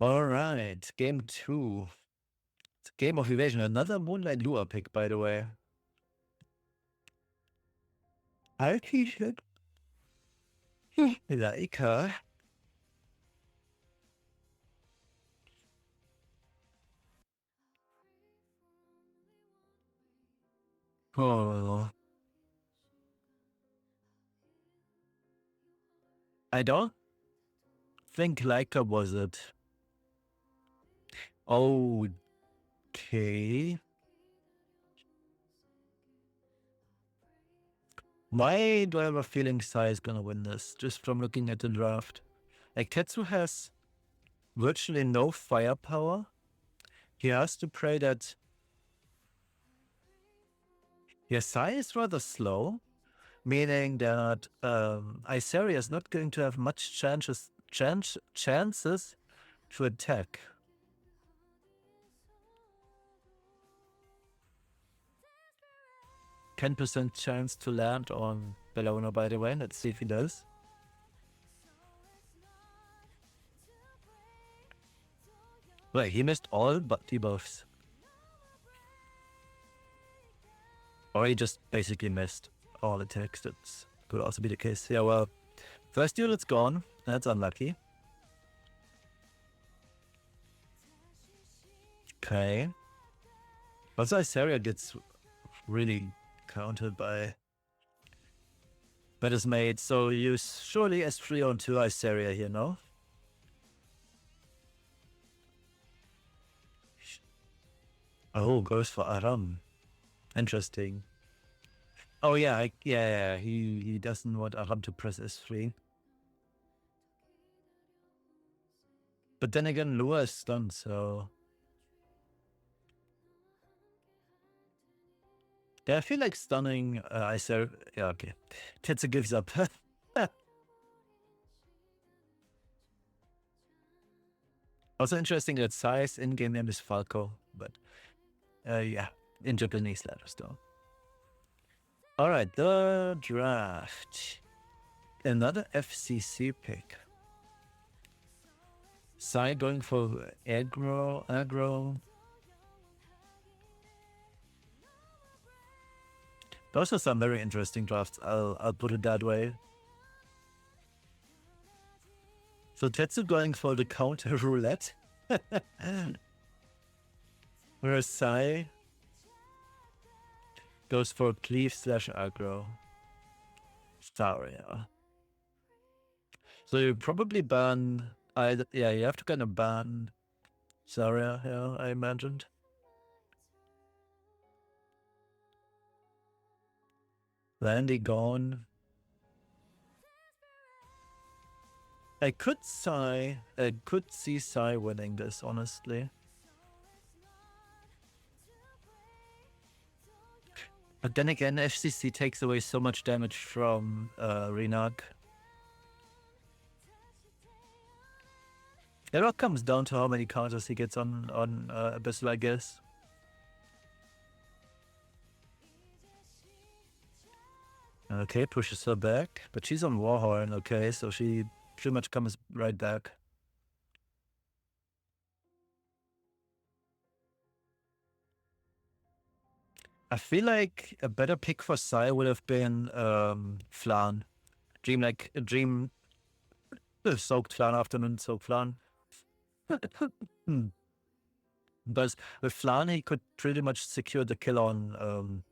S1: Alright, game 2. It's a game of evasion. Another Moonlight Lure pick, by the way. I appreciate like her. Oh. I don't think Leica was it. Okay. Why do I have a feeling Sai is gonna win this, just from looking at the draft? Like, Tetsu has virtually no firepower. He has to pray that... Yeah, Sai is rather slow, meaning that Iseria is not going to have much chances to attack. 10% chance to land on Bellona, by the way. Let's see if he does. Wait, he missed all but debuffs. Or he just basically missed all attacks. That could also be the case. Yeah, well, first duel it's gone. That's unlucky. Okay. Also, Iseria gets really countered by his mate, so you surely S3 onto Iseria here, no? Oh, goes for Aram. Interesting. Oh yeah, yeah, he doesn't want Aram to press S3. But then again, Lua is stunned, so... Yeah, I feel like stunning Iseria... Yeah, okay. Tetsu gives up. Also interesting that Sai's in-game name is Falco, but yeah, in Japanese letters though. Alright, the draft. Another FCC pick. Sai going for aggro. Those are some very interesting drafts, I'll put it that way. So Tetsu going for the counter roulette. Whereas Sai goes for cleave / aggro. Saria. So you probably ban either. Yeah, you have to kind of ban Saria here, I imagined. Landy gone. I could see Sai winning this, honestly. But then again, FCC takes away so much damage from Renak. It all comes down to how many counters he gets on Abyssal, I guess. Okay, pushes her back, but she's on Warhorn, okay, so she pretty much comes right back. I feel like a better pick for Sai would have been Flan. Dream soaked Flan, afternoon soaked Flan. But with Flan, he could pretty much secure the kill on...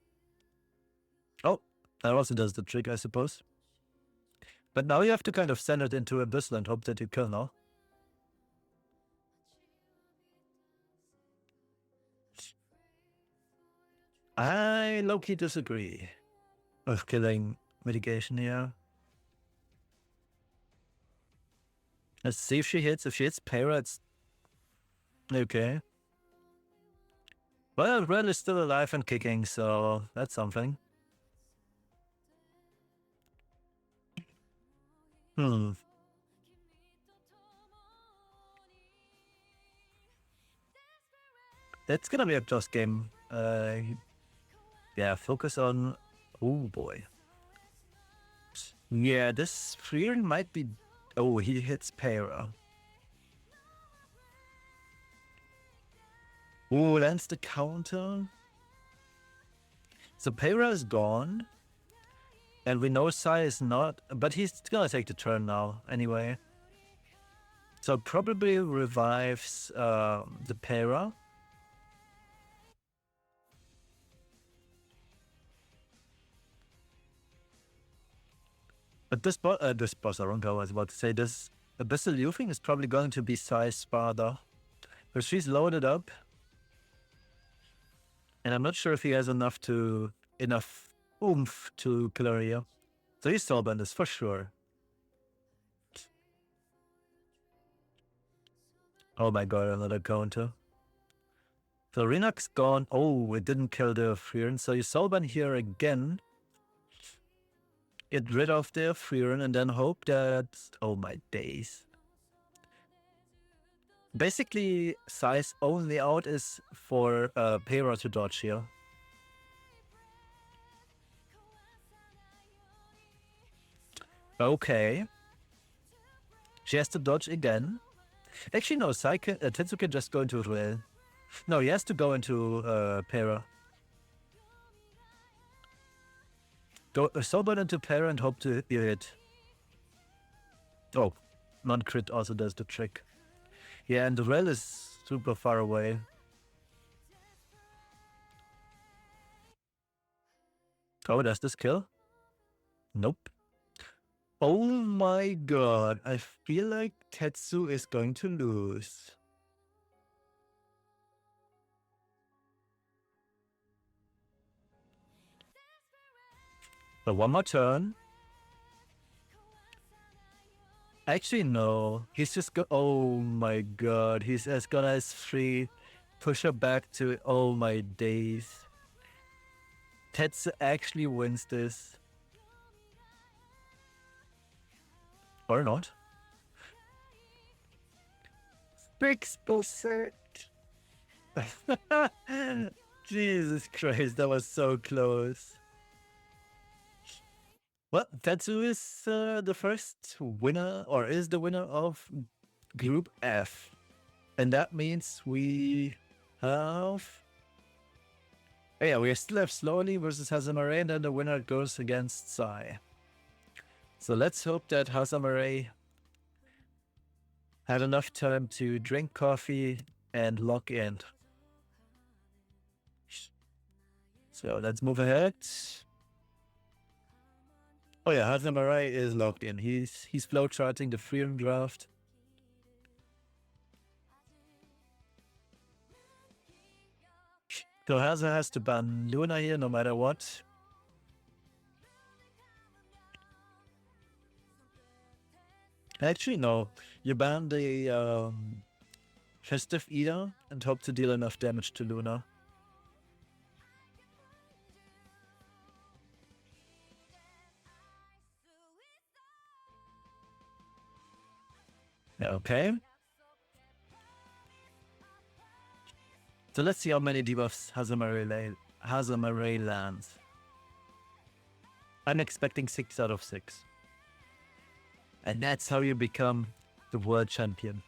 S1: Oh, that also does the trick, I suppose. But now you have to kind of send it into Abyssal and hope that you kill now. I low-key disagree with killing mitigation here. Let's see if she hits. If she hits Para, it's okay. Well, Red is still alive and kicking, so that's something. It's gonna be a close game. Yeah, focus on... Oh boy. Yeah, this Freer might be... Oh, he hits Para. Oh, lands the counter. So Para is gone. And we know Sai is not... But he's gonna take the turn now, anyway. So probably revives the Para. But this boss, I was about to say, this Abyssal Youthing is probably going to be Sai's father. Because she's loaded up. And I'm not sure if he has enough oomph to kill her here. So he's soulbound this for sure. Oh my god, another counter. So Renak's gone. Oh, it didn't kill the Freeran. So you soulbound here again. Get rid of the Freeran and then hope that... Oh my days. Basically, Sai's only out is for Para to dodge here. Okay. She has to dodge again. Actually, no, Tetsu can just go into Ruel. No, he has to go into Para. Go soulbound into Para and hope to be hit. Oh, non-crit also does the trick. Yeah, and the Ruel is super far away. Oh, does this kill? Nope. Oh my god, I feel like Tetsu is going to lose. But one more turn. Actually, no. He's just oh my god, he's as gonna as free. Push her back to... Oh my days. Tetsu actually wins this. Or not. 6%. Jesus Christ, that was so close. Well, Tetsu is the first winner, or is the winner of Group F. And that means we have... Oh yeah, we still have Slowly versus Hazamare, and then the winner goes against Sai. So let's hope that Hazamare had enough time to drink coffee and log in. So let's move ahead. Oh yeah, Hazamare is logged in. He's flowcharting the freedom draft. So Haza has to ban Luna here no matter what. Actually, no. You ban the Festive Eater and hope to deal enough damage to Luna. Okay. So let's see how many debuffs Hazamare lands. I'm expecting 6 out of 6. And that's how you become the world champion.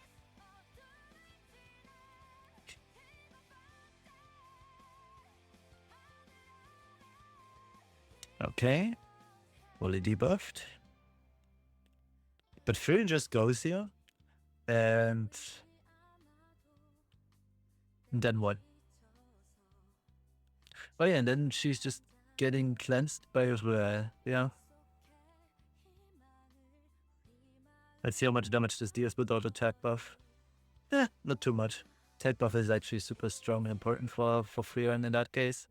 S1: Okay. Fully debuffed. But Fury just goes here. And then what? Oh yeah, and then she's just getting cleansed by Israel. Yeah. Let's see how much damage this deals without attack buff. Not too much. Attack buff is actually super strong and important for Freon in that case.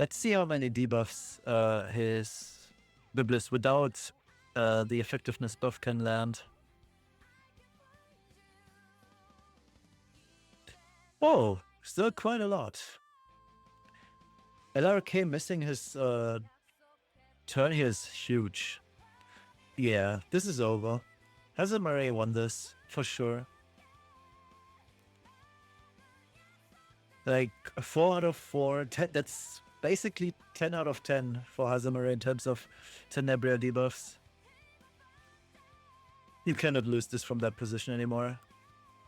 S1: Let's see how many debuffs his Biblis without the effectiveness buff can land. Whoa, still quite a lot. LRK missing his turn here is huge. Yeah, this is over. Hazamare won this, for sure. Like 4 out of 4, 10, that's basically 10 out of 10 for Hazamare in terms of Tenebria debuffs. You cannot lose this from that position anymore.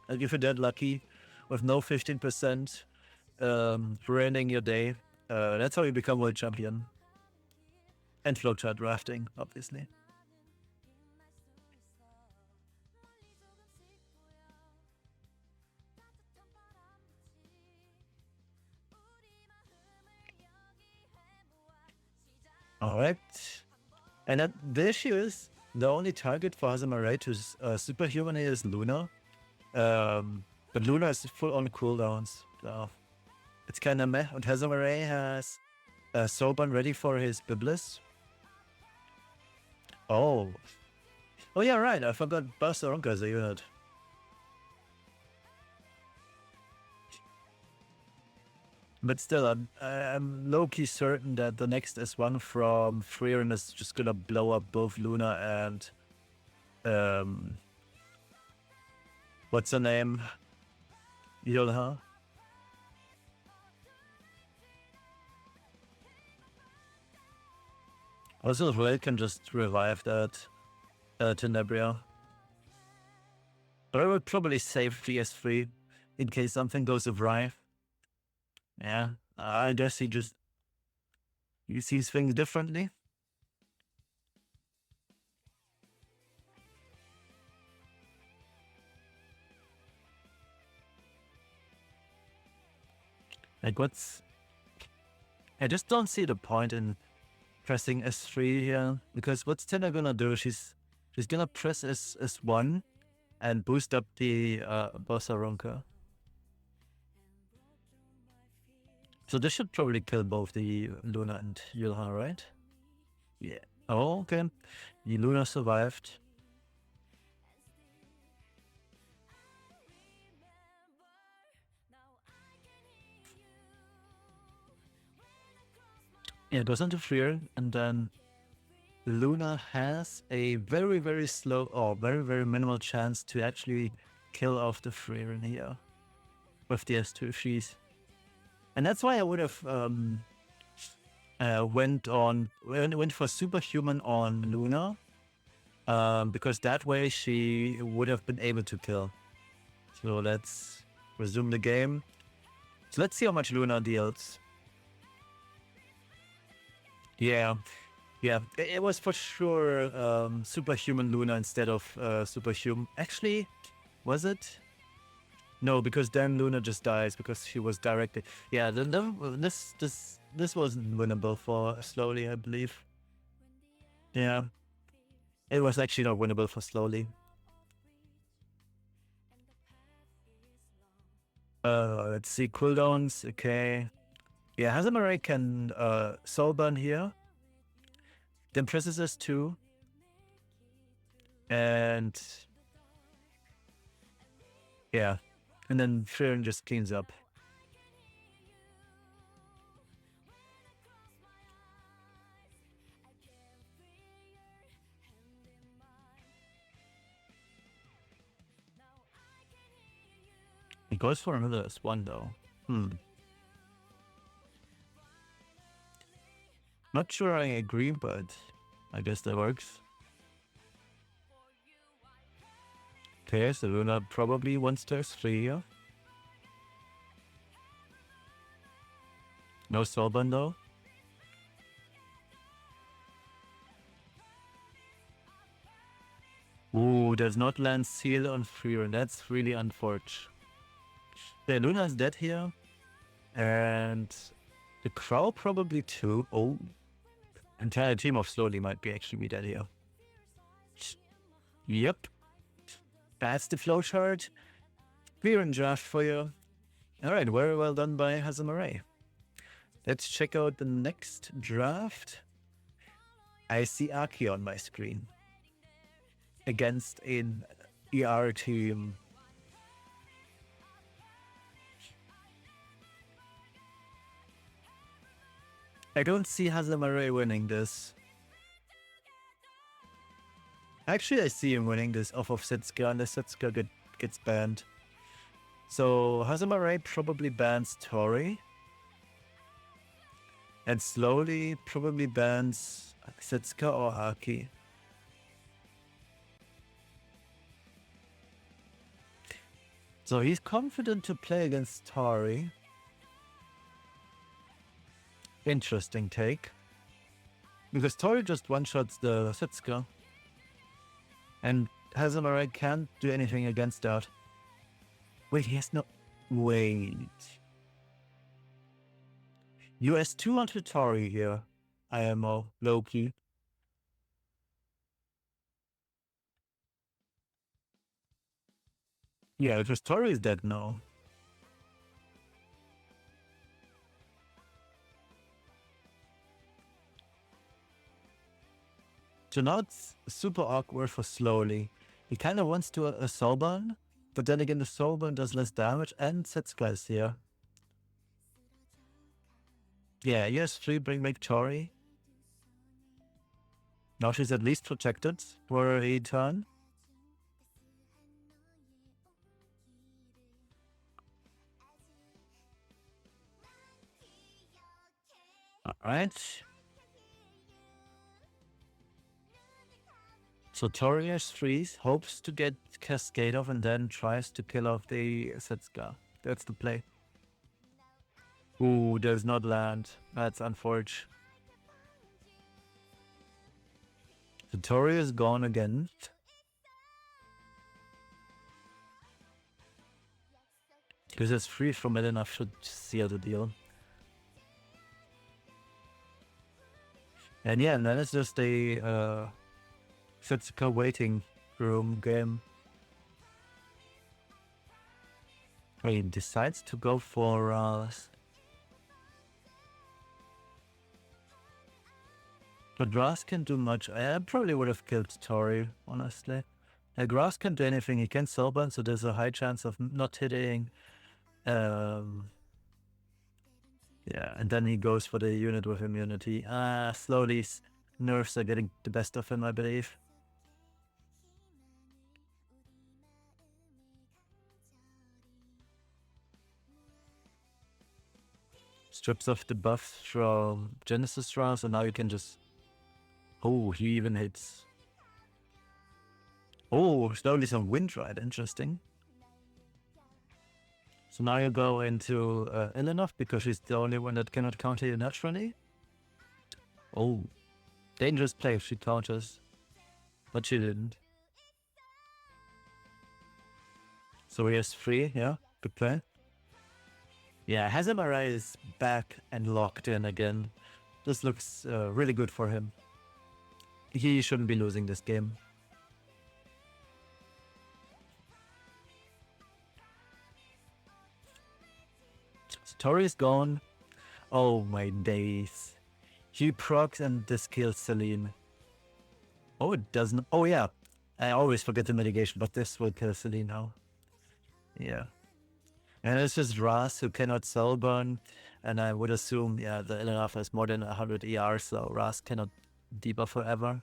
S1: Like if you're that lucky, with no 15%, ruining your day, that's how you become world champion. And flowchart drafting, obviously. Alright. And the issue is, the only target for Hazamare to superhuman is Luna. But Luna is full on cooldowns. So it's kinda meh. And Hazamare has Soban ready for his Biblis. Oh. Oh yeah, right. I forgot Barcelona as a unit. But still, I'm low-key certain that the next S1 from Freerin is just gonna blow up both Luna and what's her name? Yulha. Also, Rail can just revive that Tenebria. But I would probably save PS3 in case something goes awry. Yeah, I guess he sees things differently. Like I just don't see the point in pressing S3 here, because what's Tena gonna do? She's gonna press S1 and boost up the Bossa. So this should probably kill both the Luna and Yulha, right? Yeah. Oh, okay. The Luna survived. Yeah, it goes into Freer, and then Luna has a very, very slow or very, very minimal chance to actually kill off the Freer in here. with the S2 freeze. And that's why I would have went for Superhuman on Luna, because that way she would have been able to kill. So let's resume the game. So let's see how much Luna deals. Yeah, it was for sure Superhuman Luna instead of Superhuman. Actually, was it? No, because then Luna just dies because she was directed. Yeah, this wasn't winnable for Slowly, I believe. Yeah, it was actually not winnable for Slowly. Let's see, cooldowns. Okay. Yeah, Hazamarai can Soulburn here. Then presses us too. And yeah. And then Frieren just cleans up. He goes for another S1 though. Not sure I agree, but I guess that works. Okay, so Luna probably wants to S3 here. No Soulburn though. Ooh, does not land Seal on Frieren. That's really unfortunate. The Luna is dead here. And the Crow probably too. Oh, entire team of Slowly might be actually be dead here. Yep. That's the flowchart. Frieren draft for you. Alright, very well done by Hazamarai. Let's check out the next draft. I see Aki on my screen. Against an ER team. I don't see Hazamarai winning this. Actually, I see him winning this off of Setsuka, unless Setsuka gets banned. So Hazamarai probably bans Tori. And Slowly probably bans Setsuka or Aki. So he's confident to play against Tori. Interesting take. Because Tori just one-shots the Setsuka. And Hazamarai can't do anything against that. Wait, he has no... Wait. US2 onto Tori here. IMO, low-key. Yeah, because Tori is dead now. So now it's super awkward for Slowly. He kind of wants to a Soulburn, but then again the Soulburn does less damage and Setsuka is here. Yeah, US3 bring back Tori. Now she's at least protected for a turn. Alright. So Tori S3 hopes to get Cascade off and then tries to kill off the Setsuka. That's the play. Ooh, does not land. That's unfortunate. So Tori is gone again. Because it's free from it enough should seal the deal. And yeah, and then it's just a Setsuka waiting room game. He decides to go for but Grass can do much. I probably would have killed Tori, honestly. Grass can do anything. He can Soulburn, so there's a high chance of not hitting. Yeah, and then he goes for the unit with immunity. Slowly nerfs are getting the best of him, I believe. strips off the buff from Genesis rounds, and now you can just... Oh, he even hits. Oh, slowly some wind ride, interesting. So now you go into Ilinov because she's the only one that cannot counter you naturally. Oh, dangerous play if she counters, but she didn't. So he has 3, yeah, good play. Yeah, Hazamara is back and locked in again. This looks really good for him. He shouldn't be losing this game. So Tori's gone. Oh my days. He procs and this kills Celine. Oh, it doesn't. Oh yeah, I always forget the mitigation, but this will kill Celine now. Yeah. And it's just Ras who cannot soulburn, and I would assume, yeah, the Ilinov has more than 100 ER, so Ras cannot debuff forever.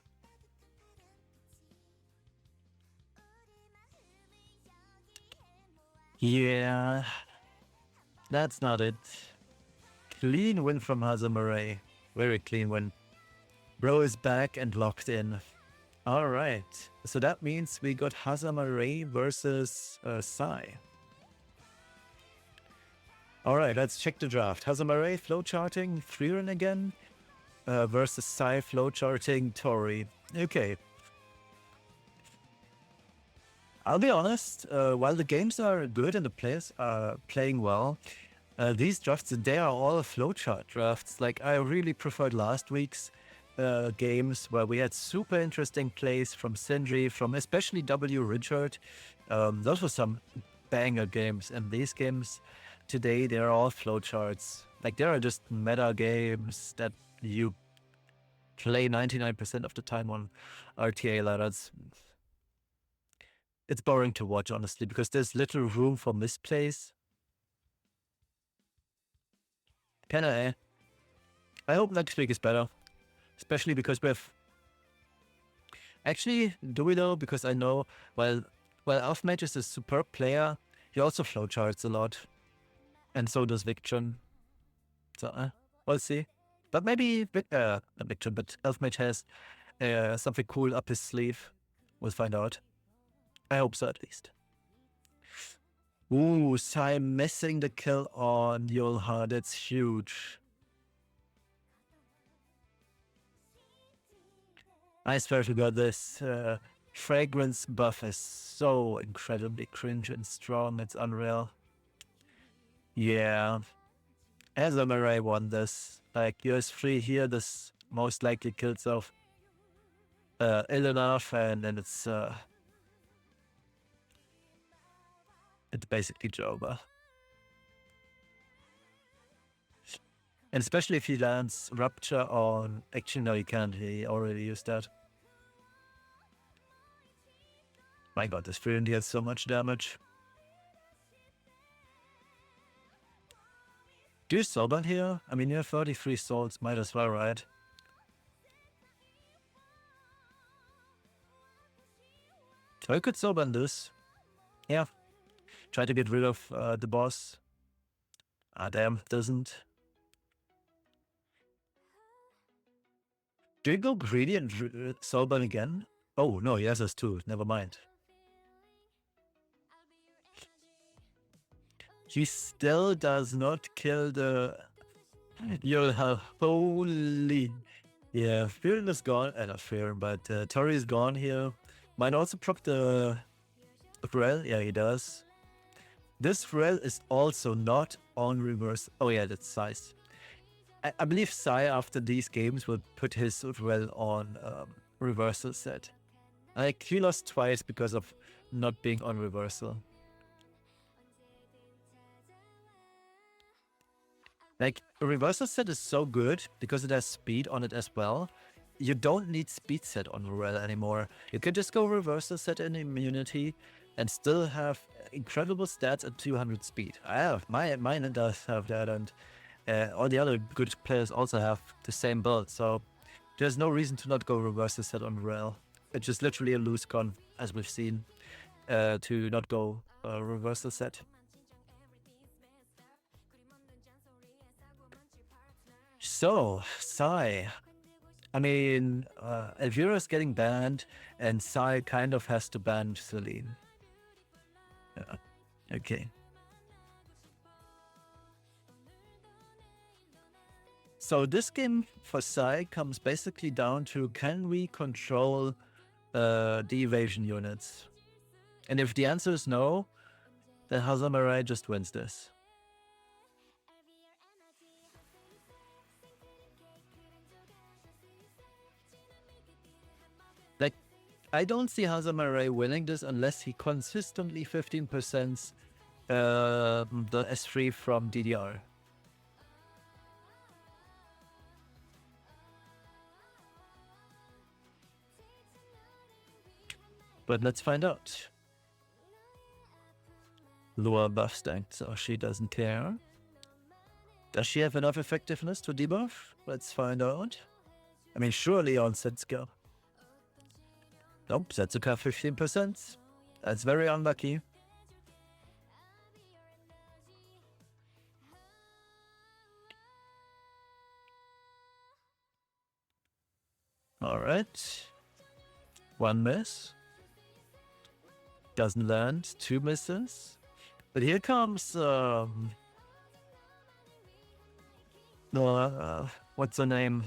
S1: Yeah, that's not it. Clean win from Hazamare. Very clean win. Bro is back and locked in. Alright, so that means we got Hazamare versus Sai. Alright, let's check the draft. Hazamare flowcharting, Freerun again, versus Sai flowcharting Tori. Okay. I'll be honest, while the games are good and the players are playing well, these drafts, they are all flowchart drafts. Like, I really preferred last week's games where we had super interesting plays from Sindri, from especially W. Richard. Those were some banger games, and these games today, they're all flowcharts. Like, there are just meta games that you play 99% of the time on RTA ladders. It's boring to watch, honestly, because there's little room for misplays. Kinda, I hope next week is better. Especially because we have... Actually, do we though? Because I know, while Elfmage is a superb player, he also flowcharts a lot. And so does Victron. So, we'll see. But maybe, not Victron, but Elfmage has something cool up his sleeve. We'll find out. I hope so, at least. Ooh, Sai missing the kill on Yulha. That's huge. I swear to God, this fragrance buff is so incredibly cringe and strong. It's unreal. Yeah. Azamare won this. Like, US3 here, this most likely kills off Ilinov, and then it's basically Joba. And especially if he lands Rupture on... Actually, no, he can't. He already used that. My god, this Freeland deals so much damage. Do you soulburn here? I mean, you have 33 souls. Might as well, right? So I could soulburn this. Yeah. Try to get rid of the boss. Ah, damn, doesn't. Do you go greedy and soulburn again? Oh, no, he has us too. Never mind. He still does not kill the... You'll have... Holy... Yeah, Fearon is gone. Not Fearon, but Tori is gone here. Might also proc the Pharrell. Yeah, he does. This Pharrell is also not on reverse. Oh yeah, that's Sai's. I believe Sai, after these games, will put his Pharrell on reversal set. Like, he lost twice because of not being on reversal. Like, a reversal set is so good because it has speed on it as well. You don't need speed set on Pharrell anymore. You can just go reversal set in immunity and still have incredible stats at 200 speed. I have, mine does have that, and all the other good players also have the same build, so there's no reason to not go reversal set on Pharrell. It's just literally a loose con, as we've seen, to not go reversal set. So, Sai. I mean, Elvira's getting banned, and Sai kind of has to ban Celine. Yeah. Okay. So this game for Sai comes basically down to, can we control the evasion units? And if the answer is no, then Hazamarai just wins this. Like, I don't see Hazamarai winning this unless he consistently 15% the S3 from DDR. But let's find out. Lua buff stacked, so she doesn't care. Does she have enough effectiveness to debuff? Let's find out. I mean, surely on Setsuka. Nope, Setsuka 15%. That's very unlucky. Alright. One miss. Doesn't land. Two misses. But here comes what's her name?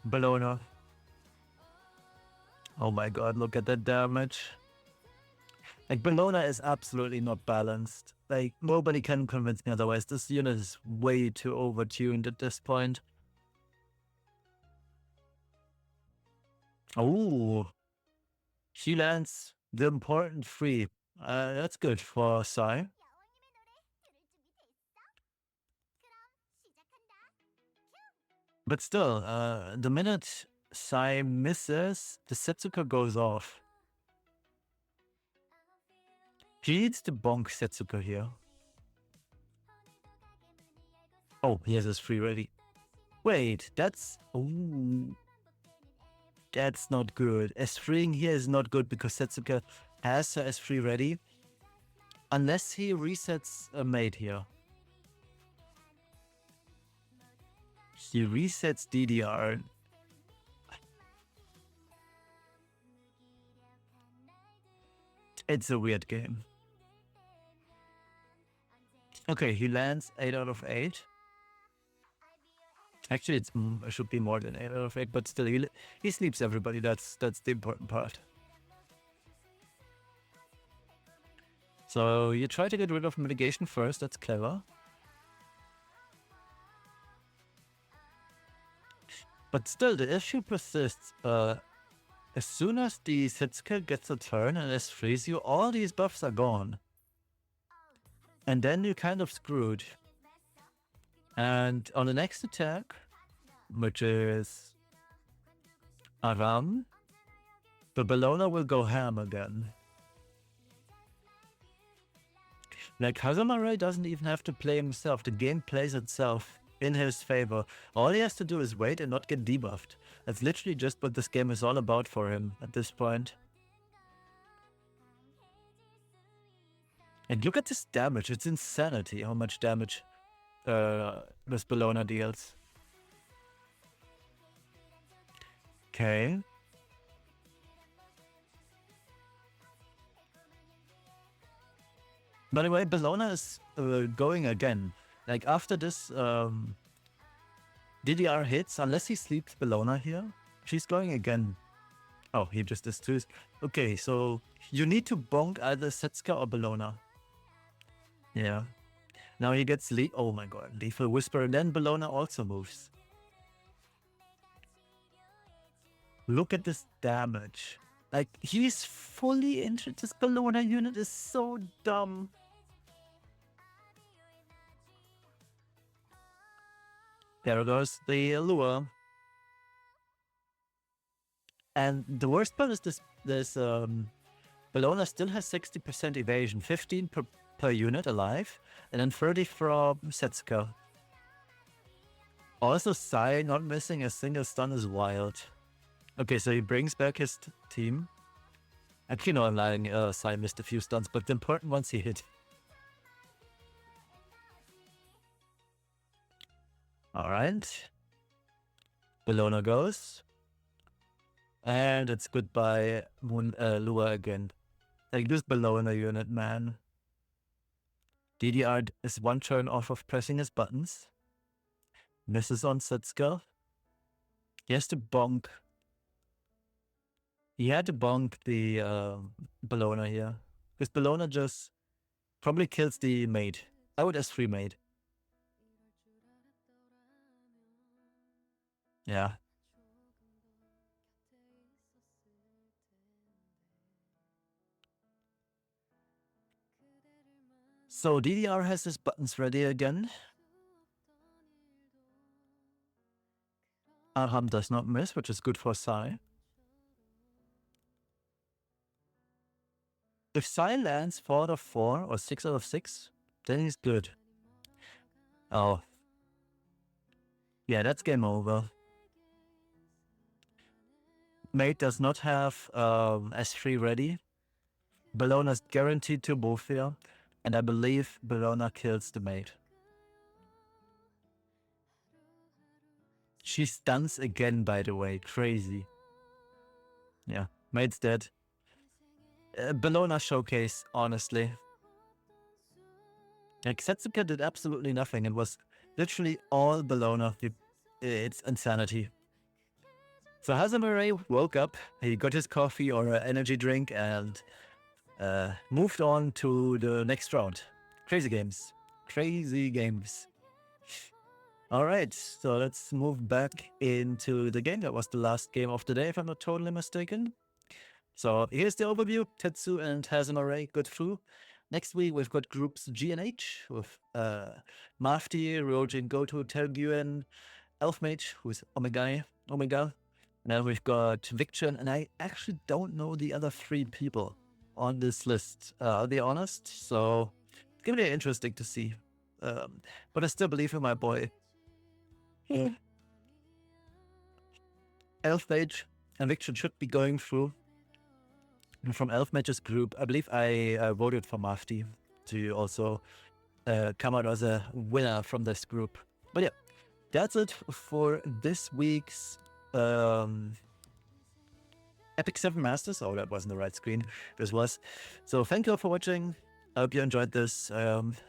S1: Bologna. Oh my god, look at that damage. Like, Bologna is absolutely not balanced. Like, nobody can convince me otherwise. This unit is way too overtuned at this point. Oh, she lands the important free. That's good for Sai. But still, the minute Sai misses, the Setsuka goes off. He needs to bonk Setsuka here. Oh, he has his free ready. Wait, that's... Ooh. That's not good. S3ing here is not good because Setsuka has her S3 ready. Unless he resets a mate here. He resets DDR. It's a weird game. Okay, he lands 8 out of 8. Actually, it should be more than 8 out of 8, but still, he sleeps everybody. That's the important part. So you try to get rid of mitigation first. That's clever. But still, the issue persists. As soon as the Setsuka gets a turn and S3s you, all these buffs are gone. And then you're kind of screwed. And on the next attack, which is Aram, the Bologna will go ham again. Like, Hazamarai doesn't even have to play himself. The game plays itself in his favor. All he has to do is wait and not get debuffed. That's literally just what this game is all about for him at this point. And look at this damage. It's insanity how much damage this Bologna deals. Okay. By the way, Bologna is going again. Like, after this DDR hits, unless he sleeps Bologna here, she's going again. Oh, he just is too. Okay, so you need to bonk either Setsuka or Bologna. Yeah. Now he gets oh my god, Lethal Whisper, and then Bologna also moves. Look at this damage. Like, he's fully injured. This Bologna unit is so dumb. There goes the lure. And the worst part is this Bologna still has 60% evasion, 15 per unit alive, and then 30 from Setsuka. Also, Sai not missing a single stun is wild. Okay, so he brings back his team. Actually, no, I'm lying. Sai missed a few stuns, but the important ones he hit. All right. Bellona goes. And it's goodbye, Lua again. Like this Bellona unit, man. DDR is one turn off of pressing his buttons. Misses on Setska. He has to bonk. He had to bonk the Bellona here. Because Bellona just probably kills the mate. I would S3 mate. Yeah. So DDR has his buttons ready again. Arham does not miss, which is good for Sai. If Sai lands 4 out of 4 or 6 out of 6, then he's good. Oh. Yeah, that's game over. Mate does not have S3 ready. Bellona's guaranteed to move here. And I believe Bellona kills the mate. She stuns again, by the way. Crazy. Yeah, mate's dead. Bellona showcase, honestly. Like, Setsuka did absolutely nothing. It was literally all Bellona. It's insanity. So Hazamare woke up, he got his coffee or an energy drink and moved on to the next round. Crazy games. Crazy games. All right, so let's move back into the game. That was the last game of the day, if I'm not totally mistaken. So here's the overview. Tetsu and Hazamare got through. Next week, we've got groups G and H with Mafti, Ryojin Goto, Telguen, Elfmage, who's Omega. Now we've got Victron, and I actually don't know the other 3 people on this list, I'll be honest. So it's going to be interesting to see. But I still believe in my boy. Elfmage and Victron should be going through. And from Elfmage's group, I believe I voted for Mafti to also come out as a winner from this group. But yeah, that's it for this week's Epic 7 Masters. Oh, that wasn't the right screen. This was. So thank you all for watching. I hope you enjoyed this.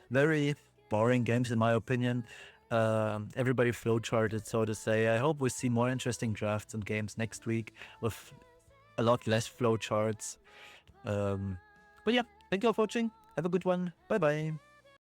S1: Very boring games in my opinion. Everybody flowcharted, so to say. I hope we see more interesting drafts and games next week with a lot less flowcharts. But yeah, thank you all for watching. Have a good one. Bye bye.